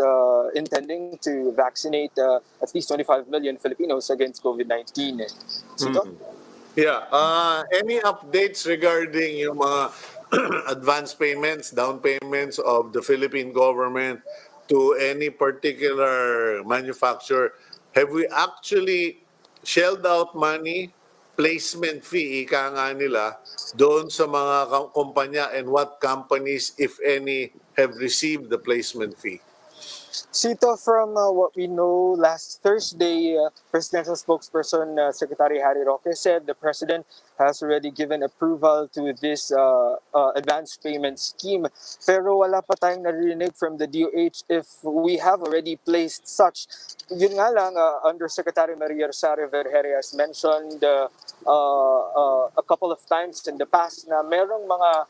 intending to vaccinate at least 25 million Filipinos against COVID-19. Sito? Yeah. Any updates regarding yung mga advance payments, down payments of the Philippine government to any particular manufacturer? Have we actually shelled out money, placement fee, ika nga nila, doon sa mga kumpanya, and what companies, if any, have received the placement fee? Sito, from what we know, last Thursday, presidential spokesperson Secretary Harry Roque said the president has already given approval to this advance payment scheme. Pero wala pa tayong narinig from the DOH if we have already placed such. Yun nga lang, Undersecretary Maria Rosario Vergeire has mentioned a couple of times in the past na merong mga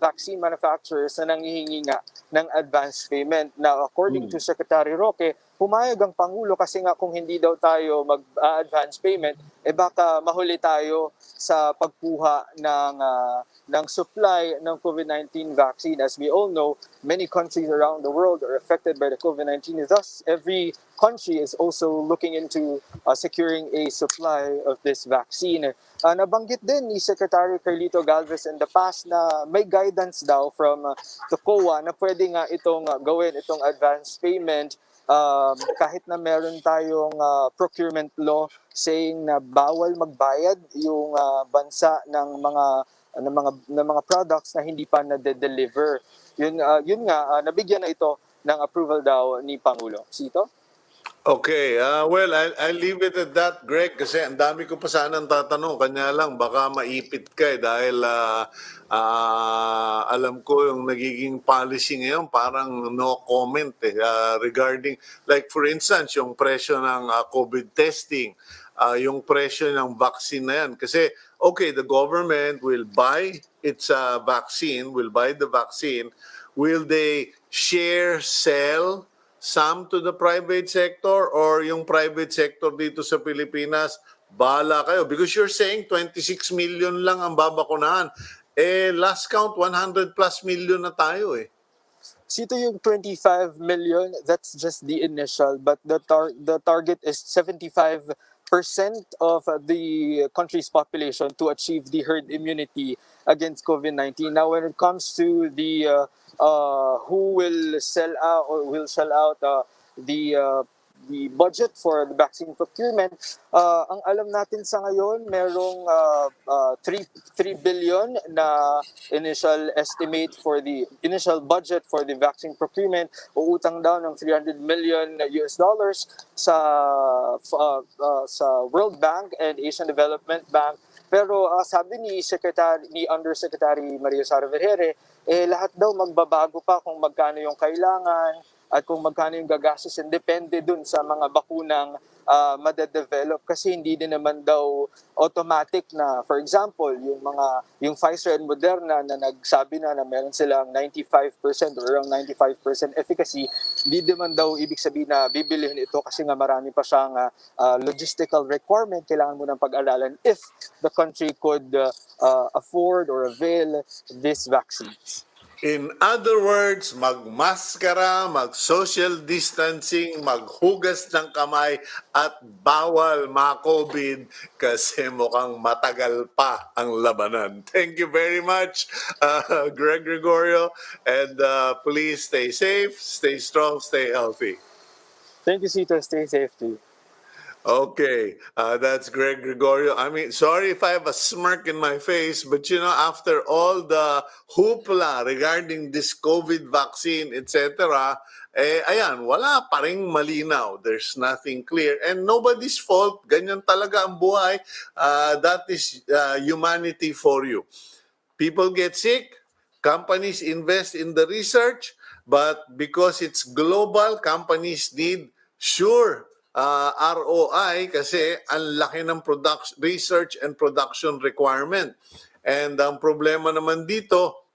vaccine manufacturers na nanghihingi nga ng advance payment. Now, according to Secretary Roque, pumayag ang Pangulo kasi nga kung hindi daw tayo mag-advance payment, baka mahuli tayo sa pagkuha ng supply ng COVID-19 vaccine. As we all know, many countries around the world are affected by the COVID-19. Thus, every country is also looking into securing a supply of this vaccine. Nabanggit din ni Secretary Carlito Galvez in the past na may guidance daw from the COA na pwede nga itong gawin itong advance payment kahit na meron tayong procurement law saying na bawal magbayad yung bansa ng mga products na hindi pa na-deliver. Yun nga nabigyan na ito ng approval daw ni Pangulo. Sito? Okay, well, I'll leave it at that, Greg, kasi ang dami ko pa sanang tatanong. Kanya lang, baka maipit ka dahil alam ko yung nagiging policy ngayon, parang no comment regarding, like for instance, yung presyo ng COVID testing, yung presyo ng vaccine na yan. Kasi, okay, the government will buy its vaccine, will buy the vaccine. Will they share, sell some to the private sector, or yung private sector dito sa Pilipinas, bahala kayo? Because you're saying 26 million lang ang babakunahan. Last count, 100 plus million na tayo eh. Sito yung 25 million, that's just the initial, but the target is 75% of the country's population to achieve the herd immunity against COVID-19. Now, when it comes to the who will sell out or will sell out the budget for the vaccine procurement, ang alam natin sa ngayon, merong 3 billion na initial estimate for the initial budget for the vaccine procurement. Uutang daw ng 300 million US dollars sa World Bank and Asian Development Bank. Pero sabi ni Undersecretary Maria Rosario Vergeire, lahat daw magbabago pa kung magkano yung kailangan at kung magkano yung gagastos, depende dun sa mga bakunang madedevelop kasi hindi din naman daw automatic na, for example, yung Pfizer and Moderna na nagsabi na meron silang 95% or around 95% efficacy, hindi naman daw ibig sabihin na bibilihin ito kasi nga marami pa siyang logistical requirement, kailangan mo ng pag-aralan if the country could afford or avail these vaccines. In other words, magmaskara, mag-social distancing, maghugas ng kamay, at bawal ma-COVID kasi mukhang matagal pa ang labanan. Thank you very much, Greg Gregorio, and please stay safe, stay strong, stay healthy. Thank you, Sito. Stay safe too. Okay, that's Greg Gregorio. I mean, sorry if I have a smirk in my face, but you know, after all the hoopla regarding this COVID vaccine, etc., ayan, wala pa ring malinaw. There's nothing clear. And nobody's fault. Ganyan talaga ang buhay. That is humanity for you. People get sick, companies invest in the research, but because it's global, companies need ROI kasi ang laki ng research and production requirement. And ang problema naman dito,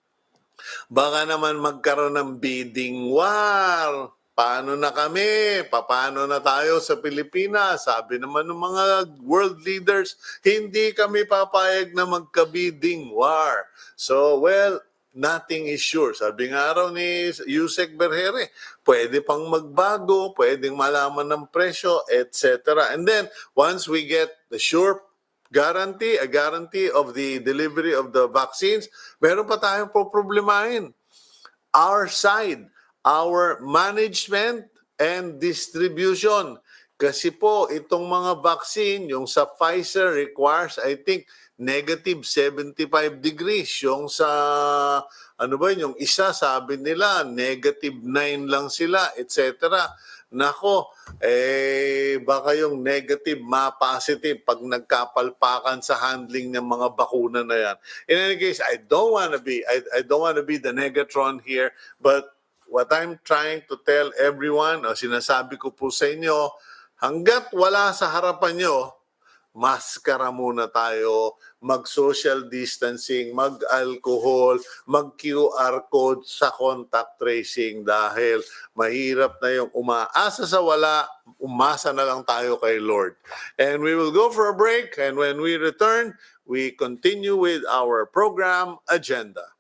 Baka naman magkaroon ng bidding war. Paano na kami? Paano na tayo sa Pilipinas? Sabi naman ng mga world leaders, hindi kami papayag na magka-bidding war. So, well, nothing is sure. Sabi nga raw ni Yusek Berhere, pwede pang magbago, pwedeng malaman ng presyo, etc. And then, once we get the sure a guarantee of the delivery of the vaccines, meron pa tayong problemahin. Our side, our management and distribution. Kasi po, itong mga vaccine, yung sa Pfizer requires, I think, negative 75 degrees. Yung sa, ano ba yun, yung isa, sabi nila, negative 9 lang sila, etc. Nako, baka yung negative ma-positive pag nagkapalpakan sa handling ng mga bakuna na yan. In any case, I don't want to be the negatron here, but what I'm trying to tell everyone, o sinasabi ko po sa inyo, hanggat wala sa harapan nyo, maskara muna tayo, mag-social distancing, mag-alcohol, mag-QR code sa contact tracing dahil mahirap na yung umaasa sa wala, umasa na lang tayo kay Lord. And we will go for a break, and when we return, we continue with our program agenda.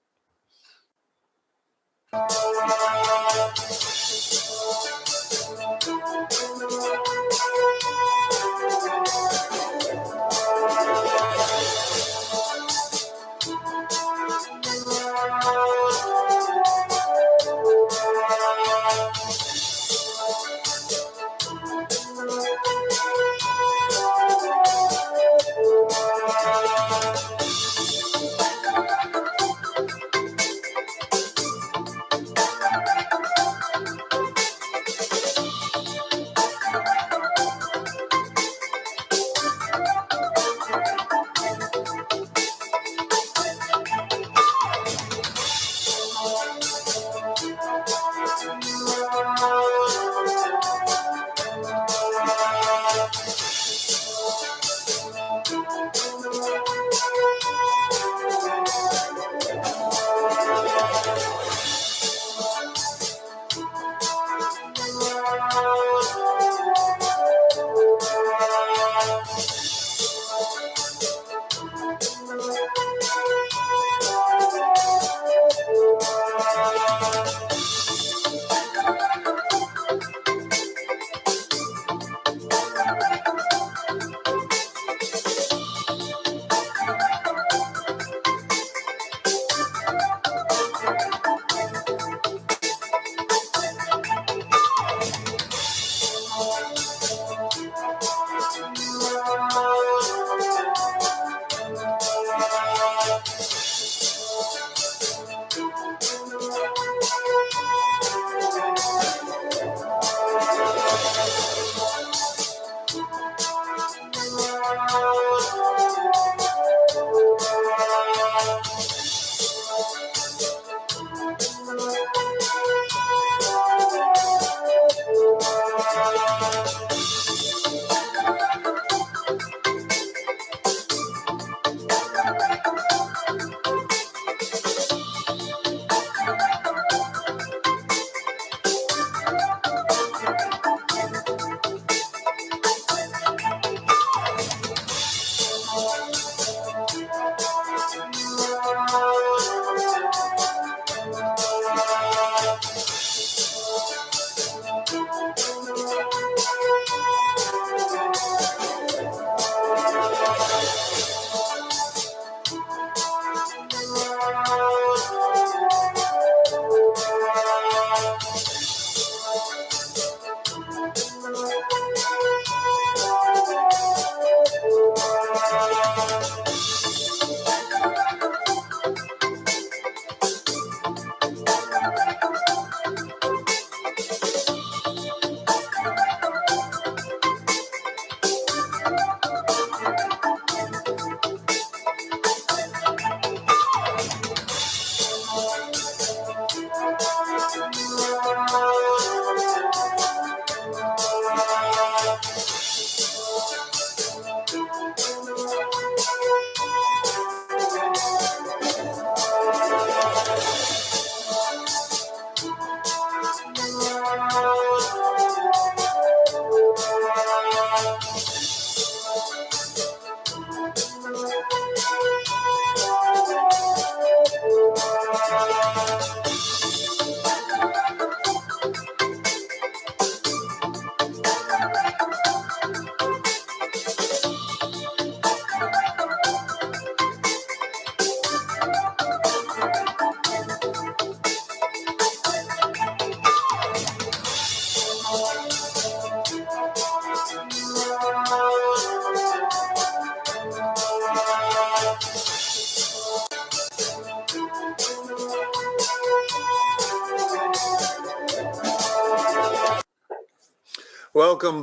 Welcome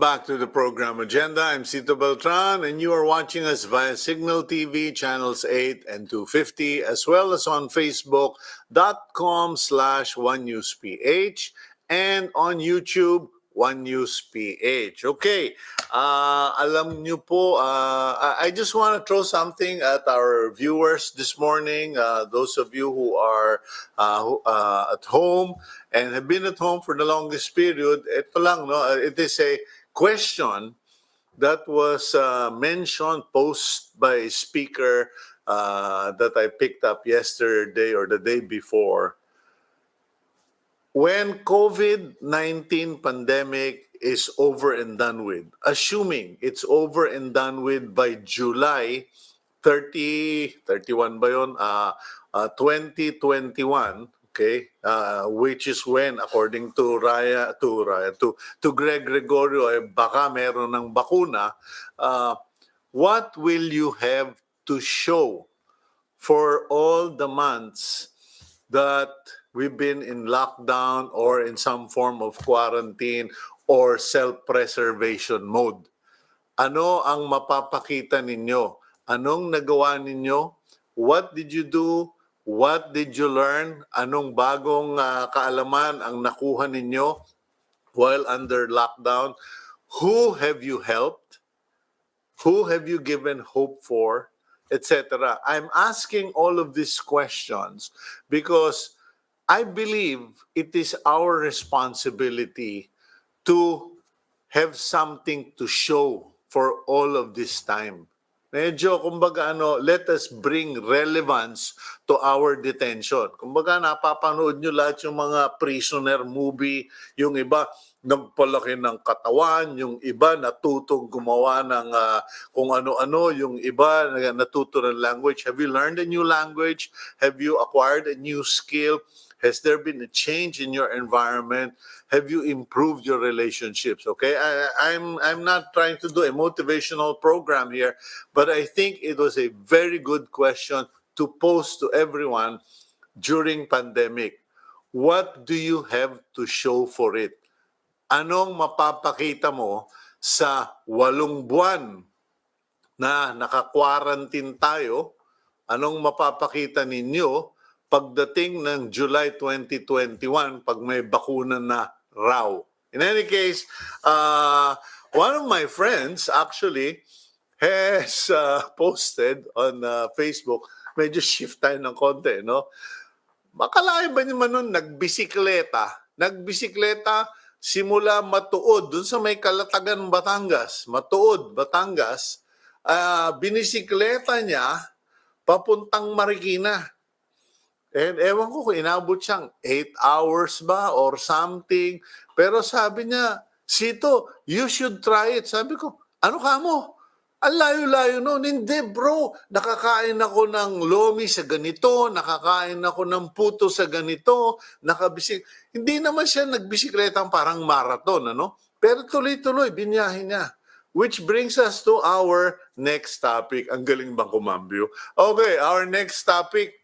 back to the program agenda. I'm Cito Beltran, and you are watching us via Signal TV channels 8 and 250, as well as on Facebook.com/OneNewsPH and on YouTube, One News PH. Okay, alam nyo po, I just want to throw something at our viewers this morning. Those of you who are at home and have been at home for the longest period, ito lang, no? It is a question that was mentioned, posed by a speaker that I picked up yesterday or the day before. When COVID-19 pandemic is over and done with, assuming it's over and done with by July 31 ba yun? 2021, okay? Which is when, according to Greg Gregorio, baka meron ng bakuna. What will you have to show for all the months that we've been in lockdown or in some form of quarantine or self-preservation mode? Ano ang mapapakita ninyo? Anong nagawa ninyo? What did you do? What did you learn? Anong bagong kaalaman ang nakuha ninyo while under lockdown? Who have you helped? Who have you given hope for? Etc. I'm asking all of these questions because I believe it is our responsibility to have something to show for all of this time. Medyo, kumbaga, let us bring relevance to our detention. Kumbaga, napapanood nyo lahat yung mga prisoner movie, yung iba nagpalaki ng katawan, yung iba natutong gumawa ng kung ano-ano, yung iba natuto ng language. Have you learned a new language? Have you acquired a new skill? Has there been a change in your environment? Have you improved your relationships? Okay, I'm not trying to do a motivational program here, but I think it was a very good question to pose to everyone during pandemic. What do you have to show for it? Anong mapapakita mo sa 8 buwan na naka-quarantine tayo? Anong mapapakita ninyo pagdating ng July 2021 pag may bakuna na raw? In any case, one of my friends actually has posted on Facebook, medyo shift tayo ng konti, no? Makalain ba naman nun, nagbisikleta simula Matuod, dun sa may Kalatagan, Batangas, Matuod, Batangas, binisikleta niya papuntang Marikina. And ewan ko kung inabot siyang 8 hours ba or something. Pero sabi niya, Sito, you should try it. Sabi ko, ano ka mo? Ang layo-layo noon. Hindi bro, nakakain ako ng lomi sa ganito, nakakain ako ng puto sa ganito, Hindi naman siya nagbisikleta parang marathon, ano? Pero tuloy-tuloy, binyahin niya. Which brings us to our next topic. Ang galing bang kumambyo? Okay, our next topic.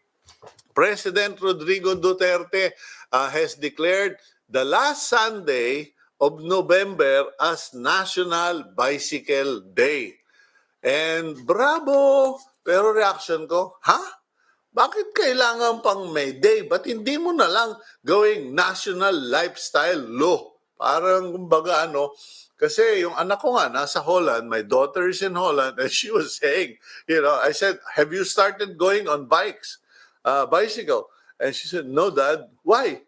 President Rodrigo Duterte has declared the last Sunday of November as National Bicycle Day. And bravo! Pero reaction ko, bakit kailangan pang May Day? Ba't hindi mo na lang gawing National Lifestyle Law? Parang kumbaga kasi yung anak ko nga nasa Holland, my daughter is in Holland, and she was saying, I said, have you started going on bicycle? And she said, no, Dad. Why?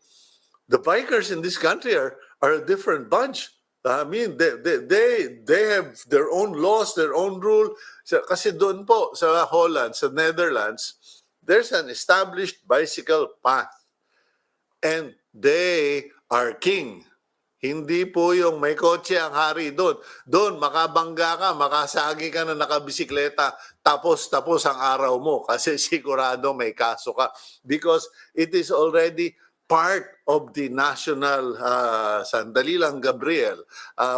The bikers in this country are a different bunch. I mean, they have their own laws, their own rule. Kasi doon po sa Holland, sa Netherlands, there's an established bicycle path. And they are king. Hindi po yung may kotse ang hari doon. Doon, makabangga ka, makasagi ka na nakabisikleta, tapos ang araw mo kasi sigurado may kaso ka. Because it is already part of the national, sandali lang, Gabriel,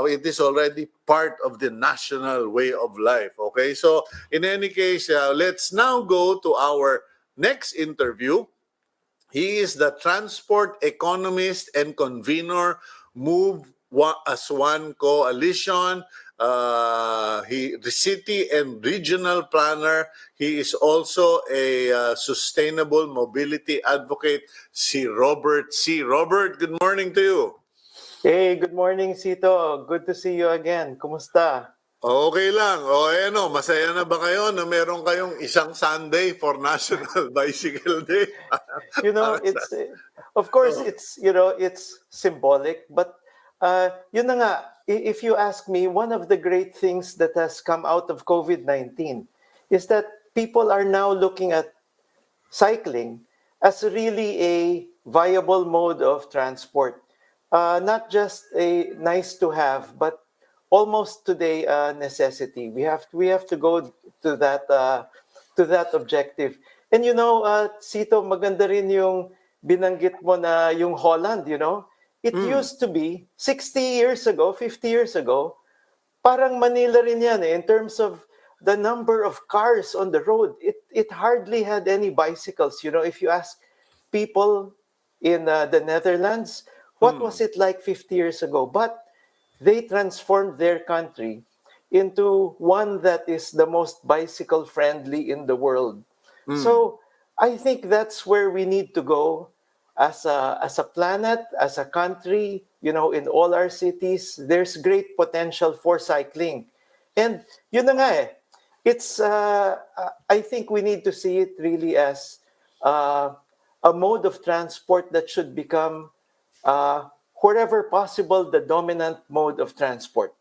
it is already part of the national way of life. Okay, so in any case, let's now go to our next interview. He is the transport economist and convener Move as One Coalition. The city and regional planner. He is also a sustainable mobility advocate. Si Robert C. Robert, good morning to you. Hey, good morning, Cito. Good to see you again. Kumusta? Okay lang. O ano, masaya na ba kayo na meron kayong isang Sunday for National Bicycle Day? You know, Para sa- it's of course Oh. it's symbolic, but yun na nga, if you ask me, one of the great things that has come out of COVID-19 is that people are now looking at cycling as really a viable mode of transport. Not just a nice to have, but almost today a necessity. We have to go to that objective. And you know, Sito, maganda rin yung binanggit mo na yung Holland, you know. It used to be 60 years ago, 50 years ago, parang Manila rin yan in terms of the number of cars on the road. It hardly had any bicycles. You know, if you ask people in the Netherlands, what was it like 50 years ago? But they transformed their country into one that is the most bicycle friendly in the world. So I think that's where we need to go as a planet, as a country, you know, in all our cities. There's great potential for cycling. And yun na nga eh, it's, I think we need to see it really as a mode of transport that should become, wherever possible, the dominant mode of transport.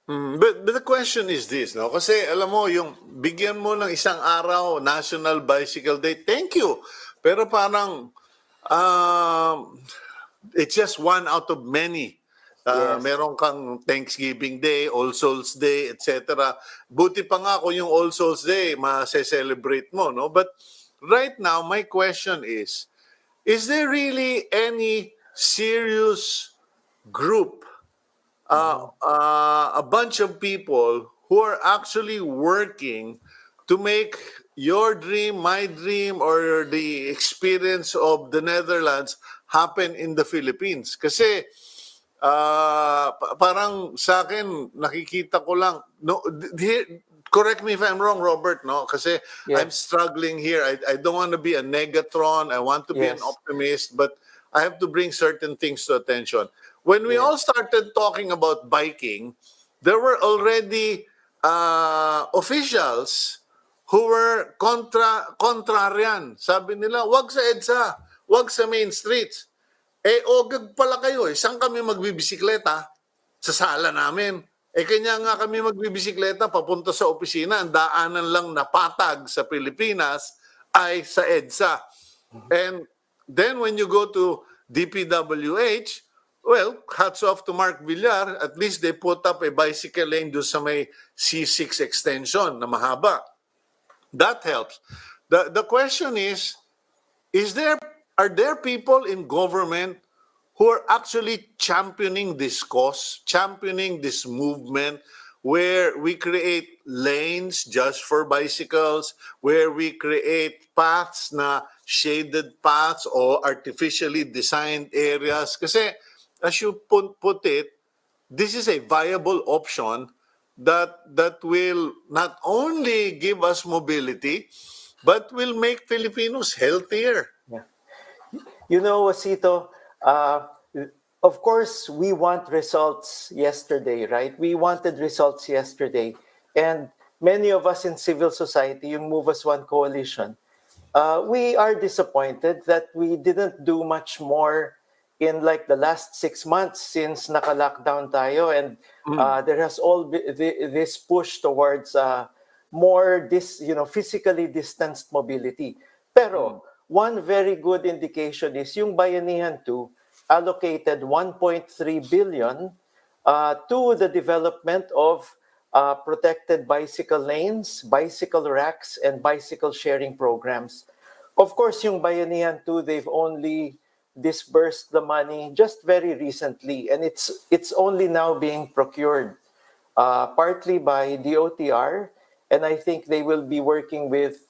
But the question is this, no? Kasi alam mo, yung bigyan mo ng isang araw, National Bicycle Day, thank you. Pero parang, um, it's just one out of many. Yes. Meron kang Thanksgiving Day, All Souls Day, etc. Buti pa nga kung yung All Souls Day, ma-celebrate mo, no? But right now, my question is there really any serious group, a bunch of people who are actually working to make your dream, my dream, or the experience of the Netherlands happen in the Philippines? Kasi parang sa akin, nakikita ko lang, no, correct me if I'm wrong, Robert, no? Kasi Yeah. I'm struggling here. I don't want to be a negatron. I want to be an Yes. optimist, but I have to bring certain things to attention. When we Yeah. all started talking about biking, there were already officials who were contrarian. Sabi nila, wag sa EDSA, wag sa main streets. Ogag pala kayo eh. Saan kami magbibisikleta? Sa sala namin. Kanya nga kami magbibisikleta papunta sa opisina. Ang daanan lang na patag sa Pilipinas ay sa EDSA. And then when you go to DPWH, well, hats off to Mark Villar. At least they put up a bicycle lane doon sa may C6 extension na mahaba. That helps. The question is there are there people in government who are actually championing this cause, championing this movement where we create lanes just for bicycles, where we create paths na shaded paths or artificially designed areas? Kasi as you put it, this is a viable option that will not only give us mobility, but will make Filipinos healthier. Yeah. You know, Wasito, of course, we want results yesterday, right? We wanted results yesterday. And many of us in civil society, yung Move as One Coalition, we are disappointed that we didn't do much more in like the last 6 months since naka-lockdown tayo. And there has this push towards more physically distanced mobility. Pero one very good indication is yung Bayanihan 2 allocated 1.3 billion to the development of protected bicycle lanes, bicycle racks, and bicycle sharing programs. Of course, yung Bayanihan 2, they've only disbursed the money just very recently, and it's only now being procured, partly by DOTR, and I think they will be working with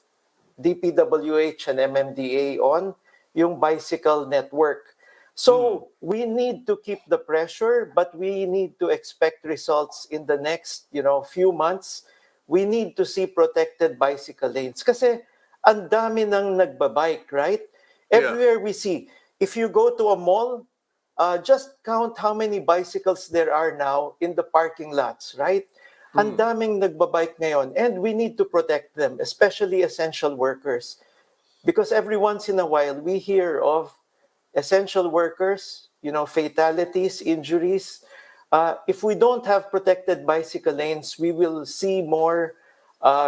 DPWH and MMDA on yung bicycle network. So we need to keep the pressure, but we need to expect results in the next, few months. We need to see protected bicycle lanes. Kasi ang dami nang nagbabike, right? Yeah. Everywhere we see. If you go to a mall, just count how many bicycles there are now in the parking lots, right? Ang daming nagbabike ngayon, and we need to protect them, especially essential workers. Because every once in a while, we hear of essential workers, fatalities, injuries. If we don't have protected bicycle lanes, we will see more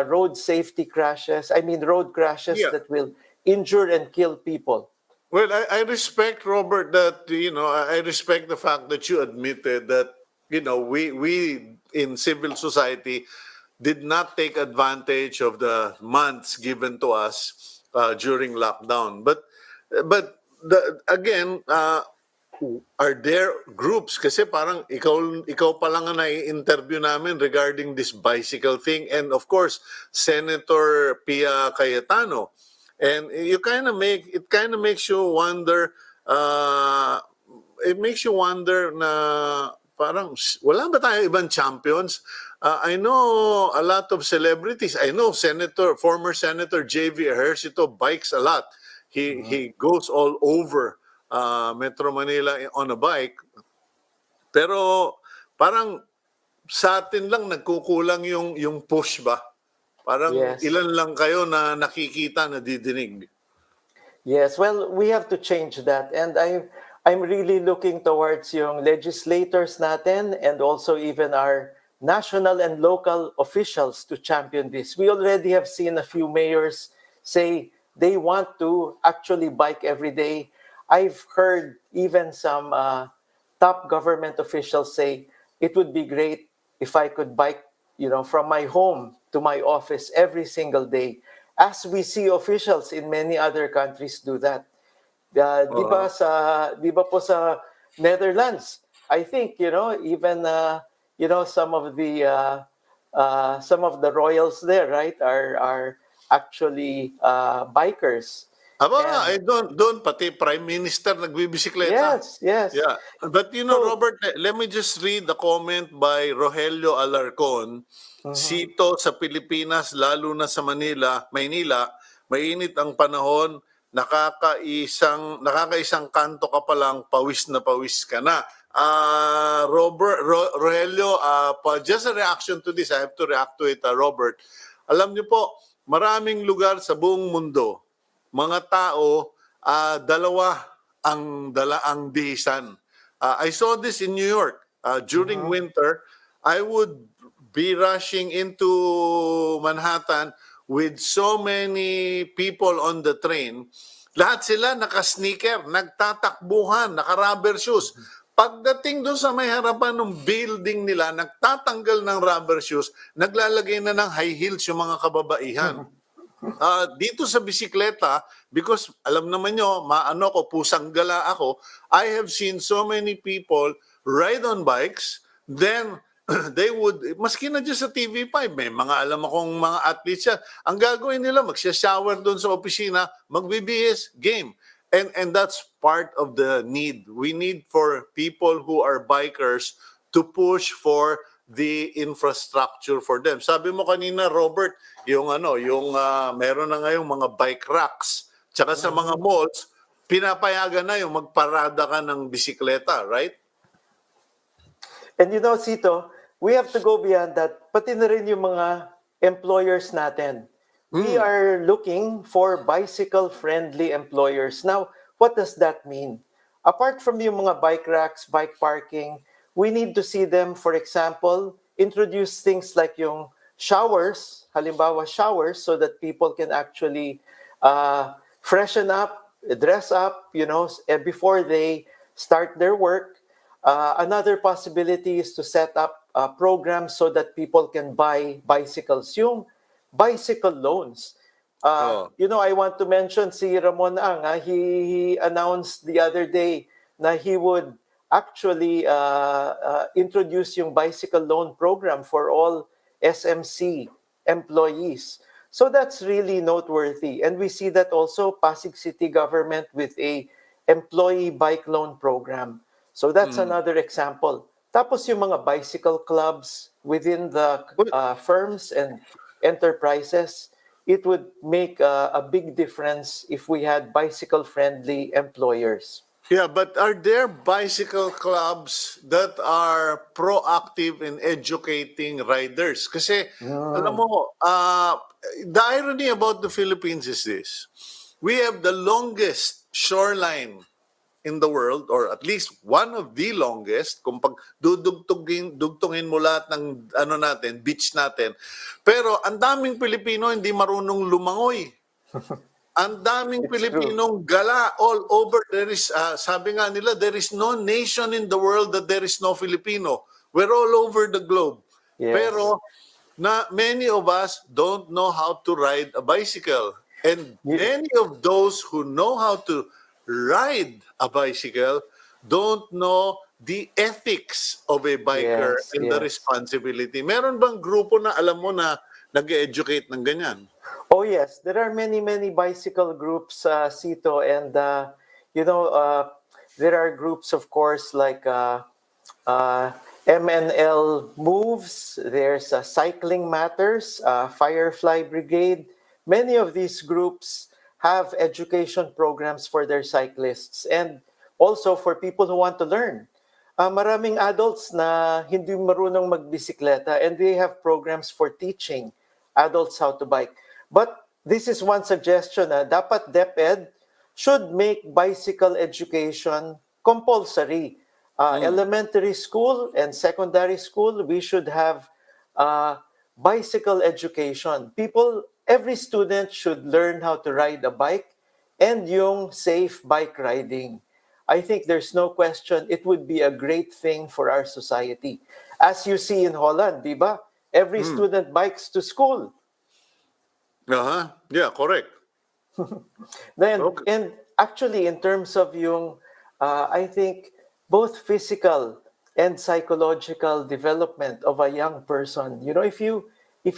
road crashes Yeah. that will injure and kill people. Well, I respect, Robert, that, I respect the fact that you admitted that, we in civil society did not take advantage of the months given to us during lockdown. Again, are there groups? Kasi parang ikaw pa lang ang nai-interview namin regarding this bicycle thing. And of course, Senator Pia Cayetano. And it kind of makes you wonder, na parang wala ba tayo ibang champions? I know a lot of celebrities. I know former Senator J.V. Ejercito bikes a lot. He goes all over Metro Manila on a bike. Pero parang sa atin lang nagkukulang yung push ba? Parang Yes. ilan lang kayo na nakikita, nadidinig. Yes, well, we have to change that. And I'm really looking towards yung legislators natin and also even our national and local officials to champion this. We already have seen a few mayors say they want to actually bike every day. I've heard even some top government officials say it would be great if I could bike, from my home to my office every single day, as we see officials in many other countries do that. Di ba po sa Netherlands, I think, even some of the royals there, right, are actually bikers. Aba, And doon pati Prime Minister nagbibisikleta. yes. Yeah. But So, Robert, let me just read the comment by Rogelio Alarcon. Cito, sa Pilipinas, lalo na sa Maynila, mainit ang panahon, nakakaisang kanto ka pa lang, pawis na pawis ka na. Rogelio, just a reaction to this, I have to react to it, Robert. Alam niyo po, maraming lugar sa buong mundo, mga tao, dalawa ang dalaang bihisan. I saw this in New York. During winter, I would be rushing into Manhattan with so many people on the train. Lahat sila naka-sneaker, nagtatakbuhan, naka-rubber shoes. Pagdating doon sa may harapan ng building nila, nagtatanggal ng rubber shoes, naglalagay na ng high heels yung mga kababaihan. Dito sa bisikleta, because alam naman nyo, pusang gala ako, I have seen so many people ride on bikes, then they would, maski na dyan sa TV5, may mga alam akong mga athletes yan, ang gagawin nila, magsha-shower doon sa opisina, magbibihis, game. And that's part of the need. We need for people who are bikers to push for the infrastructure for them. Sabi mo kanina, Robert, yung meron na ngayong mga bike racks. Tsaka sa mga malls, pinapayagan na yung magparada ka ng bisikleta, right? and Cito, we have to go beyond that. Pati na rin yung mga employers natin. We are looking for bicycle-friendly employers. Now, what does that mean? Apart from yung mga bike racks, bike parking, we need to see them, for example, introduce things like yung showers, halimbawa showers, so that people can actually freshen up, dress up, before they start their work. Another possibility is to set up programs so that people can buy bicycles. Yung bicycle loans. Oh. I want to mention si Ramon Ang. He announced the other day na he would actually introduce yung bicycle loan program for all SMC employees. So that's really noteworthy. And we see that also Pasig City government with a employee bike loan program. So that's another example. Tapos yung mga bicycle clubs within the firms and enterprises, it would make a big difference if we had bicycle-friendly employers. Yeah, but are there bicycle clubs that are proactive in educating riders? Kasi, alam mo, the irony about the Philippines is this. We have the longest shoreline in the world, or at least one of the longest, kung pag dugtungin mo lahat ng beach natin. Pero ang daming Pilipino hindi marunong lumangoy. Ang daming It's Pilipinong gala all over. There is, sabi nga nila, there is no nation in the world that there is no Filipino. We're all over the globe. Yes. Pero many of us don't know how to ride a bicycle. And many of those who know how to ride a bicycle don't know the ethics of a biker and the responsibility. Meron bang grupo na alam mo na nag-educate ng ganyan? Oh yes, there are many bicycle groups, Cito, and there are groups, of course, like MNL Moves. There's Cycling Matters, Firefly Brigade. Many of these groups have education programs for their cyclists and also for people who want to learn. Maraming adults na hindi marunong magbisikleta and they have programs for teaching adults how to bike. But this is one suggestion. Dapat DepEd should make bicycle education compulsory. Elementary school and secondary school, we should have bicycle education. Every student should learn how to ride a bike and yung safe bike riding. I think there's no question it would be a great thing for our society. As you see in Holland, di ba? Every student bikes to school. Yeah, correct. And actually, in terms of yung, I think, both physical and psychological development of a young person, if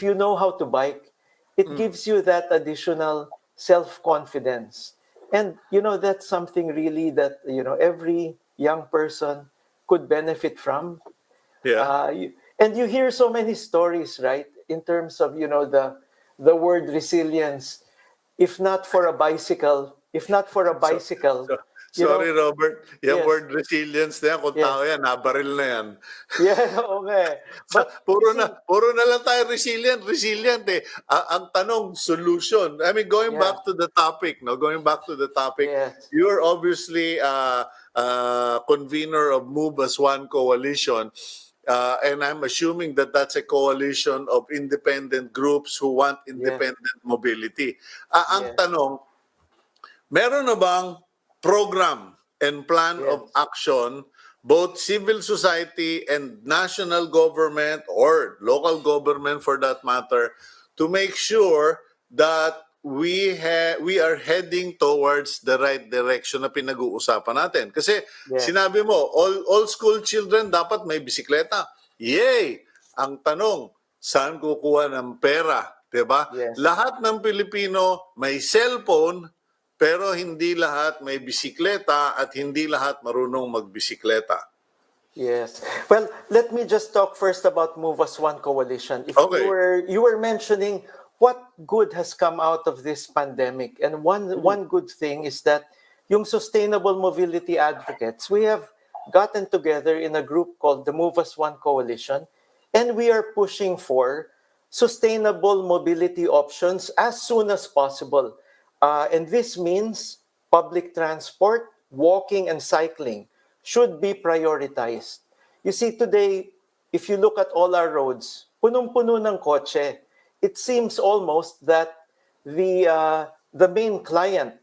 you know how to bike, it gives you that additional self-confidence. And, that's something really that, every young person could benefit from. Yeah. And you hear so many stories, right? In terms of, the word resilience. If not for a bicycle, Sorry, Robert. Yung Yes. word resilience na yan, kung tao yan, nabaril na yan. Yeah, okay. But puro na lang tayo resilient eh. Ang tanong, solution. I mean, going back to the topic, Yes. you're obviously convener of Move as One coalition. And I'm assuming that that's a coalition of independent groups who want independent mobility. Ang tanong, meron na bang program and plan of action, both civil society and national government or local government for that matter, to make sure that we are heading towards the right direction na pinag-uusapan natin? Kasi sinabi mo, all school children dapat may bisikleta. Yay! Ang tanong, saan kukuha ng pera? Diba? Yes. Lahat ng Pilipino may cellphone, pero hindi lahat may bisikleta at hindi lahat marunong magbisikleta. Yes. Well, let me just talk first about Move as One coalition. You were mentioning what good has come out of this pandemic, and one good thing is that yung sustainable mobility advocates, we have gotten together in a group called the Move as One coalition, and we are pushing for sustainable mobility options as soon as possible. And this means public transport, walking, and cycling should be prioritized. You see, today, if you look at all our roads, punong-puno ng kotse. It seems almost that the main client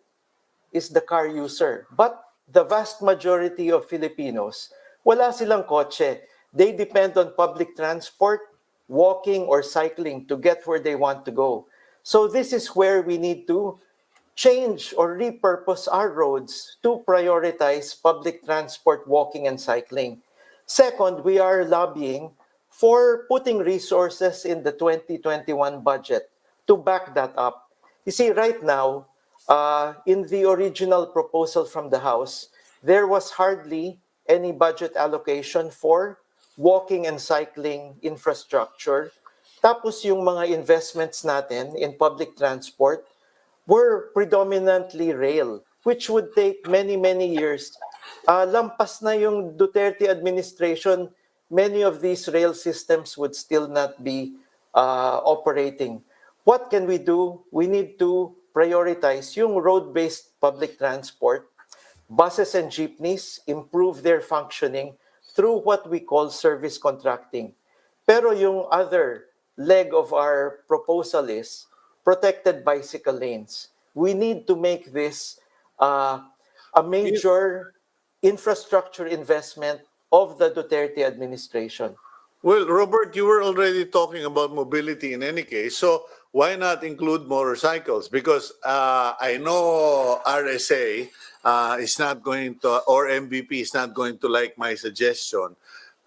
is the car user. But the vast majority of Filipinos, wala silang kotse. They depend on public transport, walking, or cycling to get where they want to go. So this is where we need to change or repurpose our roads to prioritize public transport, walking, and cycling. Second, we are lobbying for putting resources in the 2021 budget to back that up. You see, right now, in the original proposal from the House, there was hardly any budget allocation for walking and cycling infrastructure. Tapos yung mga investments natin in public transport were predominantly rail, which would take many, many years. Lampas na yung Duterte administration, many of these rail systems would still not be operating. What can we do? We need to prioritize yung road-based public transport. Buses and jeepneys improve their functioning through what we call service contracting. Pero yung other leg of our proposal is protected bicycle lanes. We need to make this a major infrastructure investment of the Duterte administration. Well, Robert, you were already talking about mobility in any case, so why not include motorcycles? Because I know RSA is not going to, or MVP is not going to like my suggestion.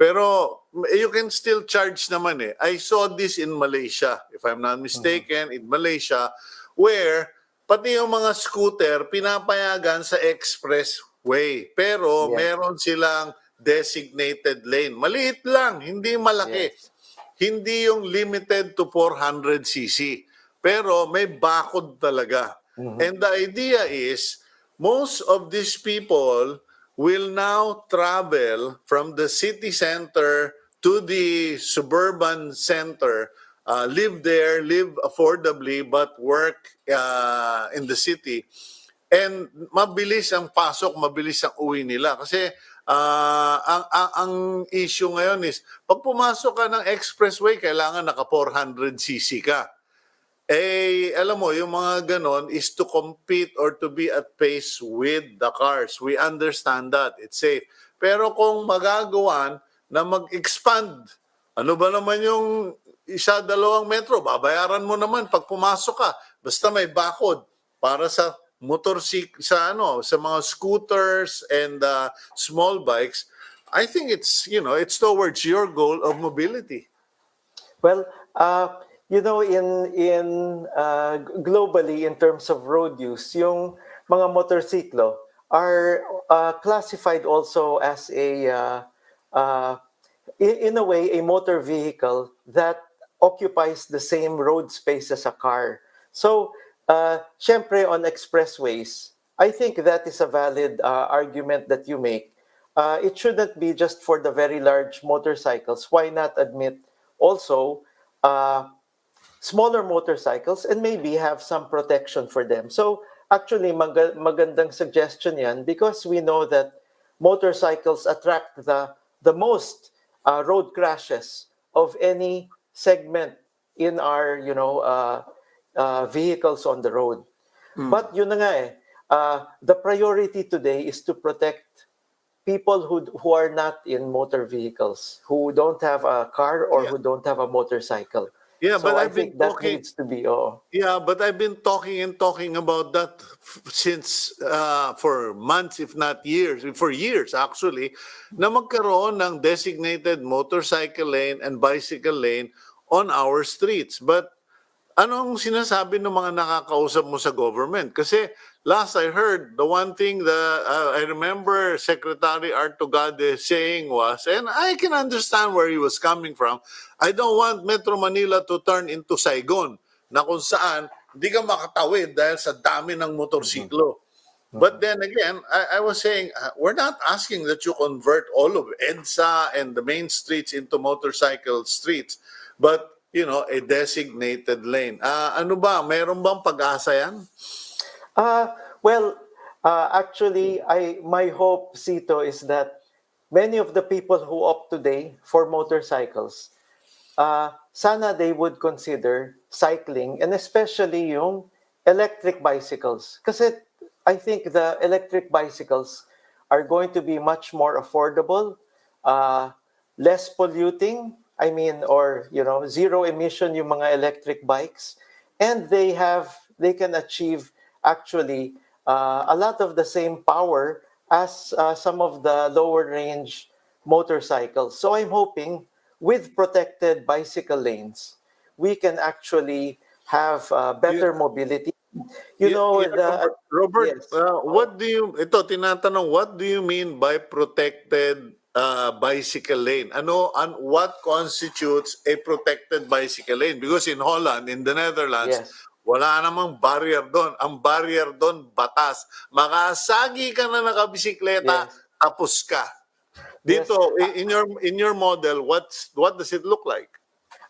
Pero you can still charge naman eh. I saw this in Malaysia, if I'm not mistaken, in Malaysia, where pati yung mga scooter pinapayagan sa expressway. Pero Yes. meron silang designated lane. Maliit lang, hindi malaki. Yes. Hindi yung limited to 400cc. Pero may bakod talaga. And the idea is, most of these people will now travel from the city center to the suburban center, live there, live affordably, but work in the city. And mabilis ang pasok, mabilis ang uwi nila. Kasi ang issue ngayon is, pag pumasok ka ng expressway, kailangan naka 400cc ka. Eh, alam mo, yung mga ganon is to compete or to be at pace with the cars. We understand that. It's safe. Pero kung magagawan na mag-expand, ano ba naman yung isa, dalawang metro, babayaran mo naman pag pumasok ka. Basta may bakod para sa sa mga scooters and small bikes. I think it's, it's towards your goal of mobility. Well, in globally in terms of road use, yung mga motorsiklo are classified also as in a way a motor vehicle that occupies the same road space as a car. So, syempre on expressways, I think that is a valid argument that you make. It shouldn't be just for the very large motorcycles. Why not admit also smaller motorcycles and maybe have some protection for them? So actually, magandang suggestion yan, because we know that motorcycles attract the most road crashes of any segment in our vehicles on the road. But yun na nga eh, the priority today is to protect people who are not in motor vehicles, who don't have a car or who don't have a motorcycle. Yeah, So but I I've been think that talking. needs to be Yeah, but I've been talking about that since for months, if not years, for years actually, na magkaroon ng designated motorcycle lane and bicycle lane on our streets. But anong sinasabi ng mga nakakausap mo sa government? Kasi last I heard, the one thing that I remember Secretary Artugade saying was, and I can understand where he was coming from, I don't want Metro Manila to turn into Saigon, na kung saan hindi ka makatawid dahil sa dami ng motorsiklo. But then again, I was saying, we're not asking that you convert all of EDSA and the main streets into motorcycle streets, but a designated lane. Ano ba, mayroon bang pag-asa yan? Well, actually, my hope, Cito, is that many of the people who opt today for motorcycles, sana they would consider cycling, and especially yung electric bicycles. Kasi I think the electric bicycles are going to be much more affordable, less polluting, or zero emission yung mga electric bikes. and they can achieve actually a lot of the same power as some of the lower range motorcycles. So I'm hoping with protected bicycle lanes, we can actually have You, better mobility. You know, the Robert, yes. what do you, ito, tinatanong, what do you mean by protected bicycle lane? What constitutes a protected bicycle lane? Because in Holland, in the Netherlands, Yes. wala namang barrier doon. Ang barrier doon, batas. Makasagi ka na nakabisikleta, Yes. tapos ka. Yes. Dito, in your model, what does it look like?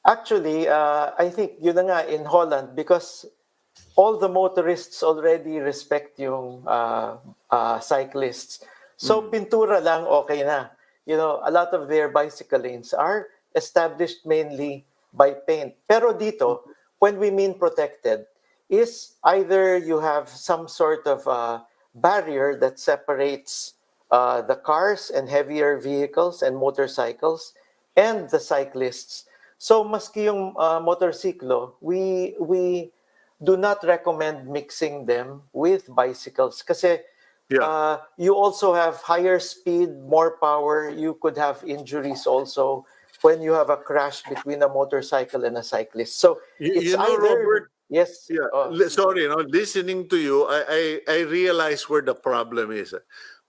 Actually, I think yun na nga in Holland because all the motorists already respect yung cyclists. So pintura lang okay na. You know, a lot of their bicycle lanes are established mainly by paint. Pero dito, when we mean protected, is either you have some sort of barrier that separates the cars and heavier vehicles and motorcycles and the cyclists. So maski yung motorsiklo, we do not recommend mixing them with bicycles kasi Yeah. you also have higher speed, more power. You could have injuries also when you have a crash between a motorcycle and a cyclist. So it's You know, either Robert, yes. yeah, Cito. sorry, listening to you, I realize where the problem is.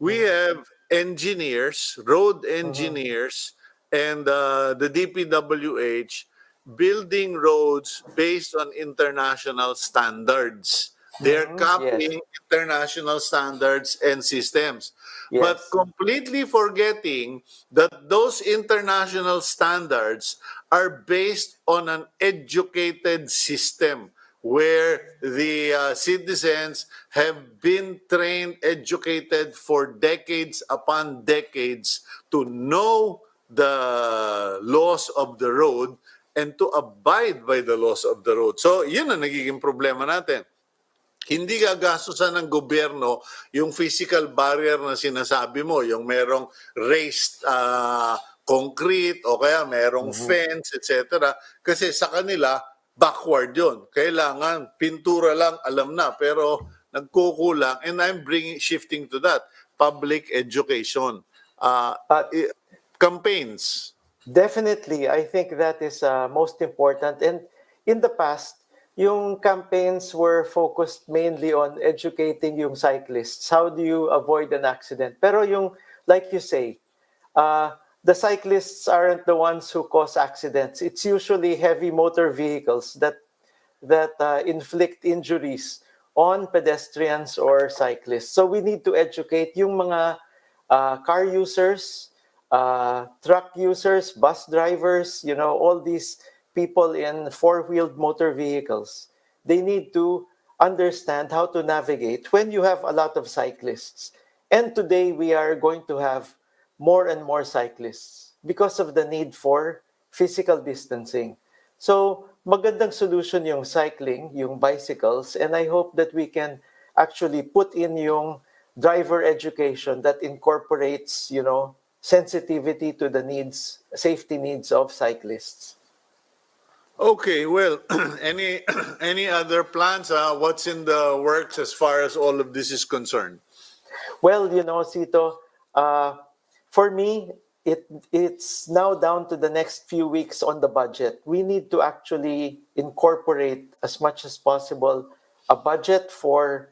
We have engineers, road Mhm. engineers, and the DPWH building roads based on international standards. They're Yes. copying international standards and systems, but Yes. completely forgetting that those international standards are based on an educated system where the citizens have been trained, educated for decades upon decades to know the laws of the road and to abide by the laws of the road. So, yun ang nagiging problema natin. Hindi gagastusan ng gobyerno yung physical barrier na sinasabi mo, yung merong raised concrete o kaya merong fence, etc. Kasi sa kanila, backward yun. Kailangan, pintura lang, alam na. Pero nagkukulang, and I'm shifting to that, public education. But Campaigns. definitely, I think that is most important. And in the past, yung campaigns were focused mainly on educating yung cyclists. How do you avoid an accident? Pero yung, like you say, the cyclists aren't the ones who cause accidents. It's usually heavy motor vehicles that inflict injuries on pedestrians or cyclists. So we need to educate yung mga car users, truck users, bus drivers, you know, all these people in four-wheeled motor vehicles. They need to understand how to navigate when you have a lot of cyclists. And today we are going to have more and more cyclists because of the need for physical distancing. So, magandang solution yung cycling, yung bicycles, and I hope that we can actually put in yung driver education that incorporates, you know, sensitivity to the needs, safety needs of cyclists. Okay, well, any any other plans? What's in the works as far as all of this is concerned? Well, you know, Cito, for me, it's now down to the next few weeks on the budget. We need to actually incorporate as much as possible a budget for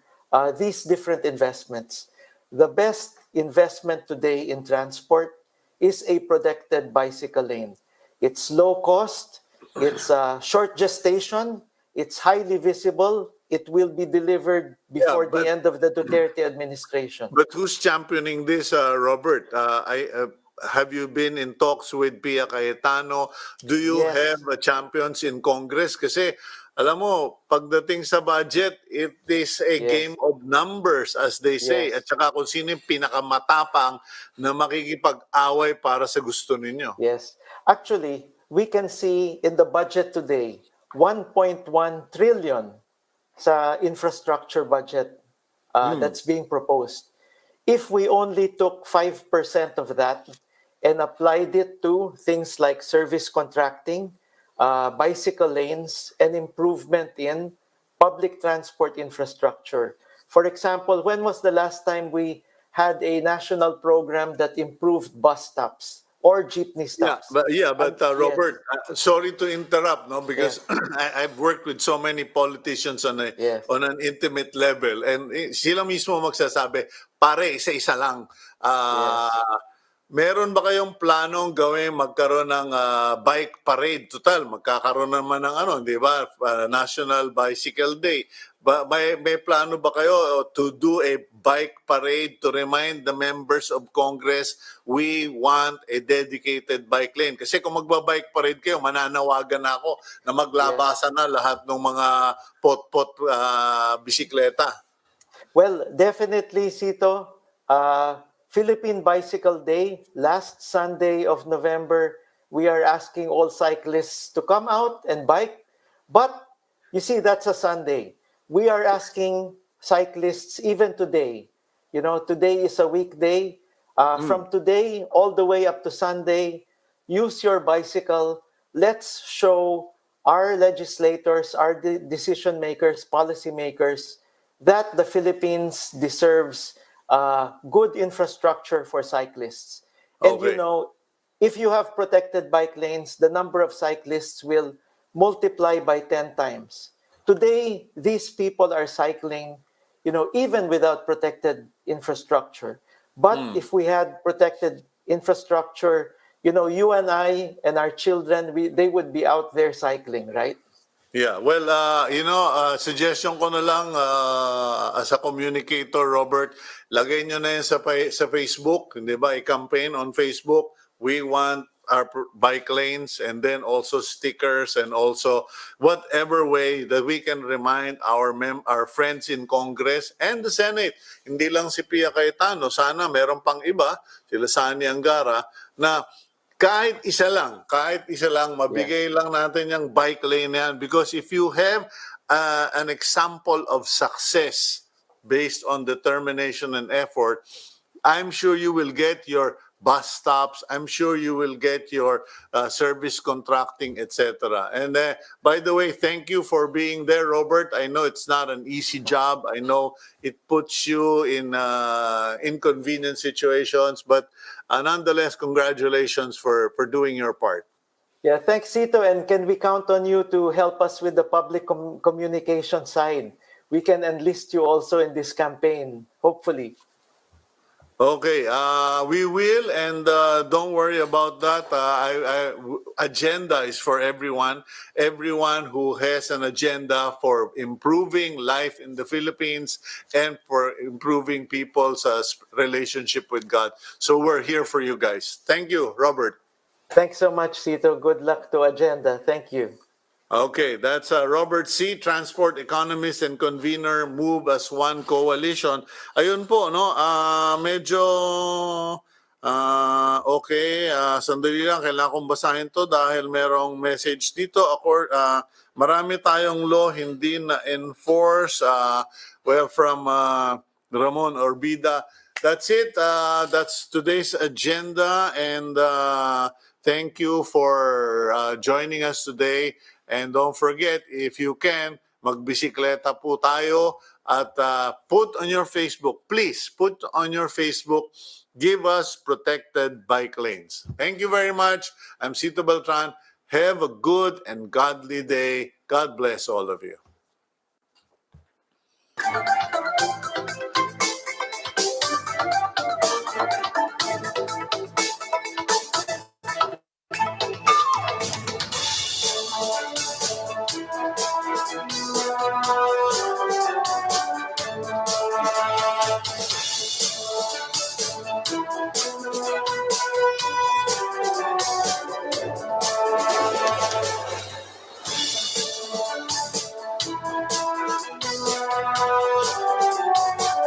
these different investments. The best investment today in transport is a protected bicycle lane. It's low cost, it's short gestation, it's highly visible, it will be delivered Yeah, before the end of the Duterte administration. but who's championing this, Robert? Have you been in talks with Pia Cayetano? Do you have Yes, champions in Congress? Kasi alam mo, pagdating sa budget, it is a yes, game of numbers, as they say. At yes, saka kung sino yung pinakamatapang na makikipag-away para sa gusto ninyo. yes. Actually, we can see in the budget today 1.1 trillion sa infrastructure budget that's being proposed. If we only took 5% of that and applied it to things like service contracting, bicycle lanes and improvement in public transport infrastructure. For example, when was the last time we had a national program that improved bus stops or jeepney stops? Yes, Robert, sorry to interrupt, no, because yes, I've worked with so many politicians yes, on an intimate level, and sila mismo magsasabi, pare, isa-isa lang. yes. Ah, Meron ba kayong planong gawin magkaroon ng bike parade? Total, magkakaroon naman ng ano, di ba? National Bicycle Day. May plano ba kayo to do a bike parade to remind the members of Congress we want a dedicated bike lane? Kasi kung magba-bike parade kayo, mananawagan na ako na Yes. maglabasan na lahat ng mga pot-pot bisikleta. Well, definitely, Cito. Philippine Bicycle Day, last Sunday of November, we are asking all cyclists to come out and bike. But you see, that's a Sunday. We are asking cyclists even today. You know, today is a weekday. From today all the way up to Sunday, use your bicycle. Let's show our legislators, our decision makers, policy makers, that the Philippines deserves good infrastructure for cyclists. And you Okay. know, if you have protected bike lanes, the number of cyclists will multiply by 10 times. Today, these people are cycling, you know, even without protected infrastructure. But if we had protected infrastructure, you know, you and I and our children, they would be out there cycling, right? Yeah, well, suggestion ko na lang as a communicator, Robert, lagay nyo na yan sa Facebook, di ba? I-campaign on Facebook. We want our bike lanes and then also stickers and also whatever way that we can remind our friends in Congress and the Senate. Hindi lang si Pia Cayetano, sana meron pang iba, sila Sani Angara, na kahit isa lang, Yeah. mabigay lang natin yung bike lane yan. Because if you have an example of success based on determination and effort, I'm sure you will get your bus stops. I'm sure you will get your service contracting, etc. And by the way, thank you for being there, Robert. I know it's not an easy job. I know it puts you in inconvenient situations, but nonetheless, congratulations for doing your part. Yeah, thanks, Cito. And can we count on you to help us with the public communication side? We can enlist you also in this campaign, hopefully. Okay, we will, and don't worry about that. Agenda is for everyone. Everyone who has an agenda for improving life in the Philippines and for improving people's relationship with God. So we're here for you guys. Thank you, Robert. Thanks so much, Cito. Good luck to Agenda. Thank you. Okay, that's Robert C., Transport Economist and Convener, Move as One Coalition. Ayun po, no, medyo, okay, sandali lang, kailangan kong basahin to dahil merong message dito. Marami tayong law hindi na-enforce, well, from Ramon Orbida. That's it. That's today's agenda, and thank you for joining us today. And don't forget, if you can, magbisikleta po tayo at put on your Facebook, please put on your Facebook, give us protected bike lanes. Thank you very much. I'm Cito Beltran. Have a good and godly day. God bless all of you.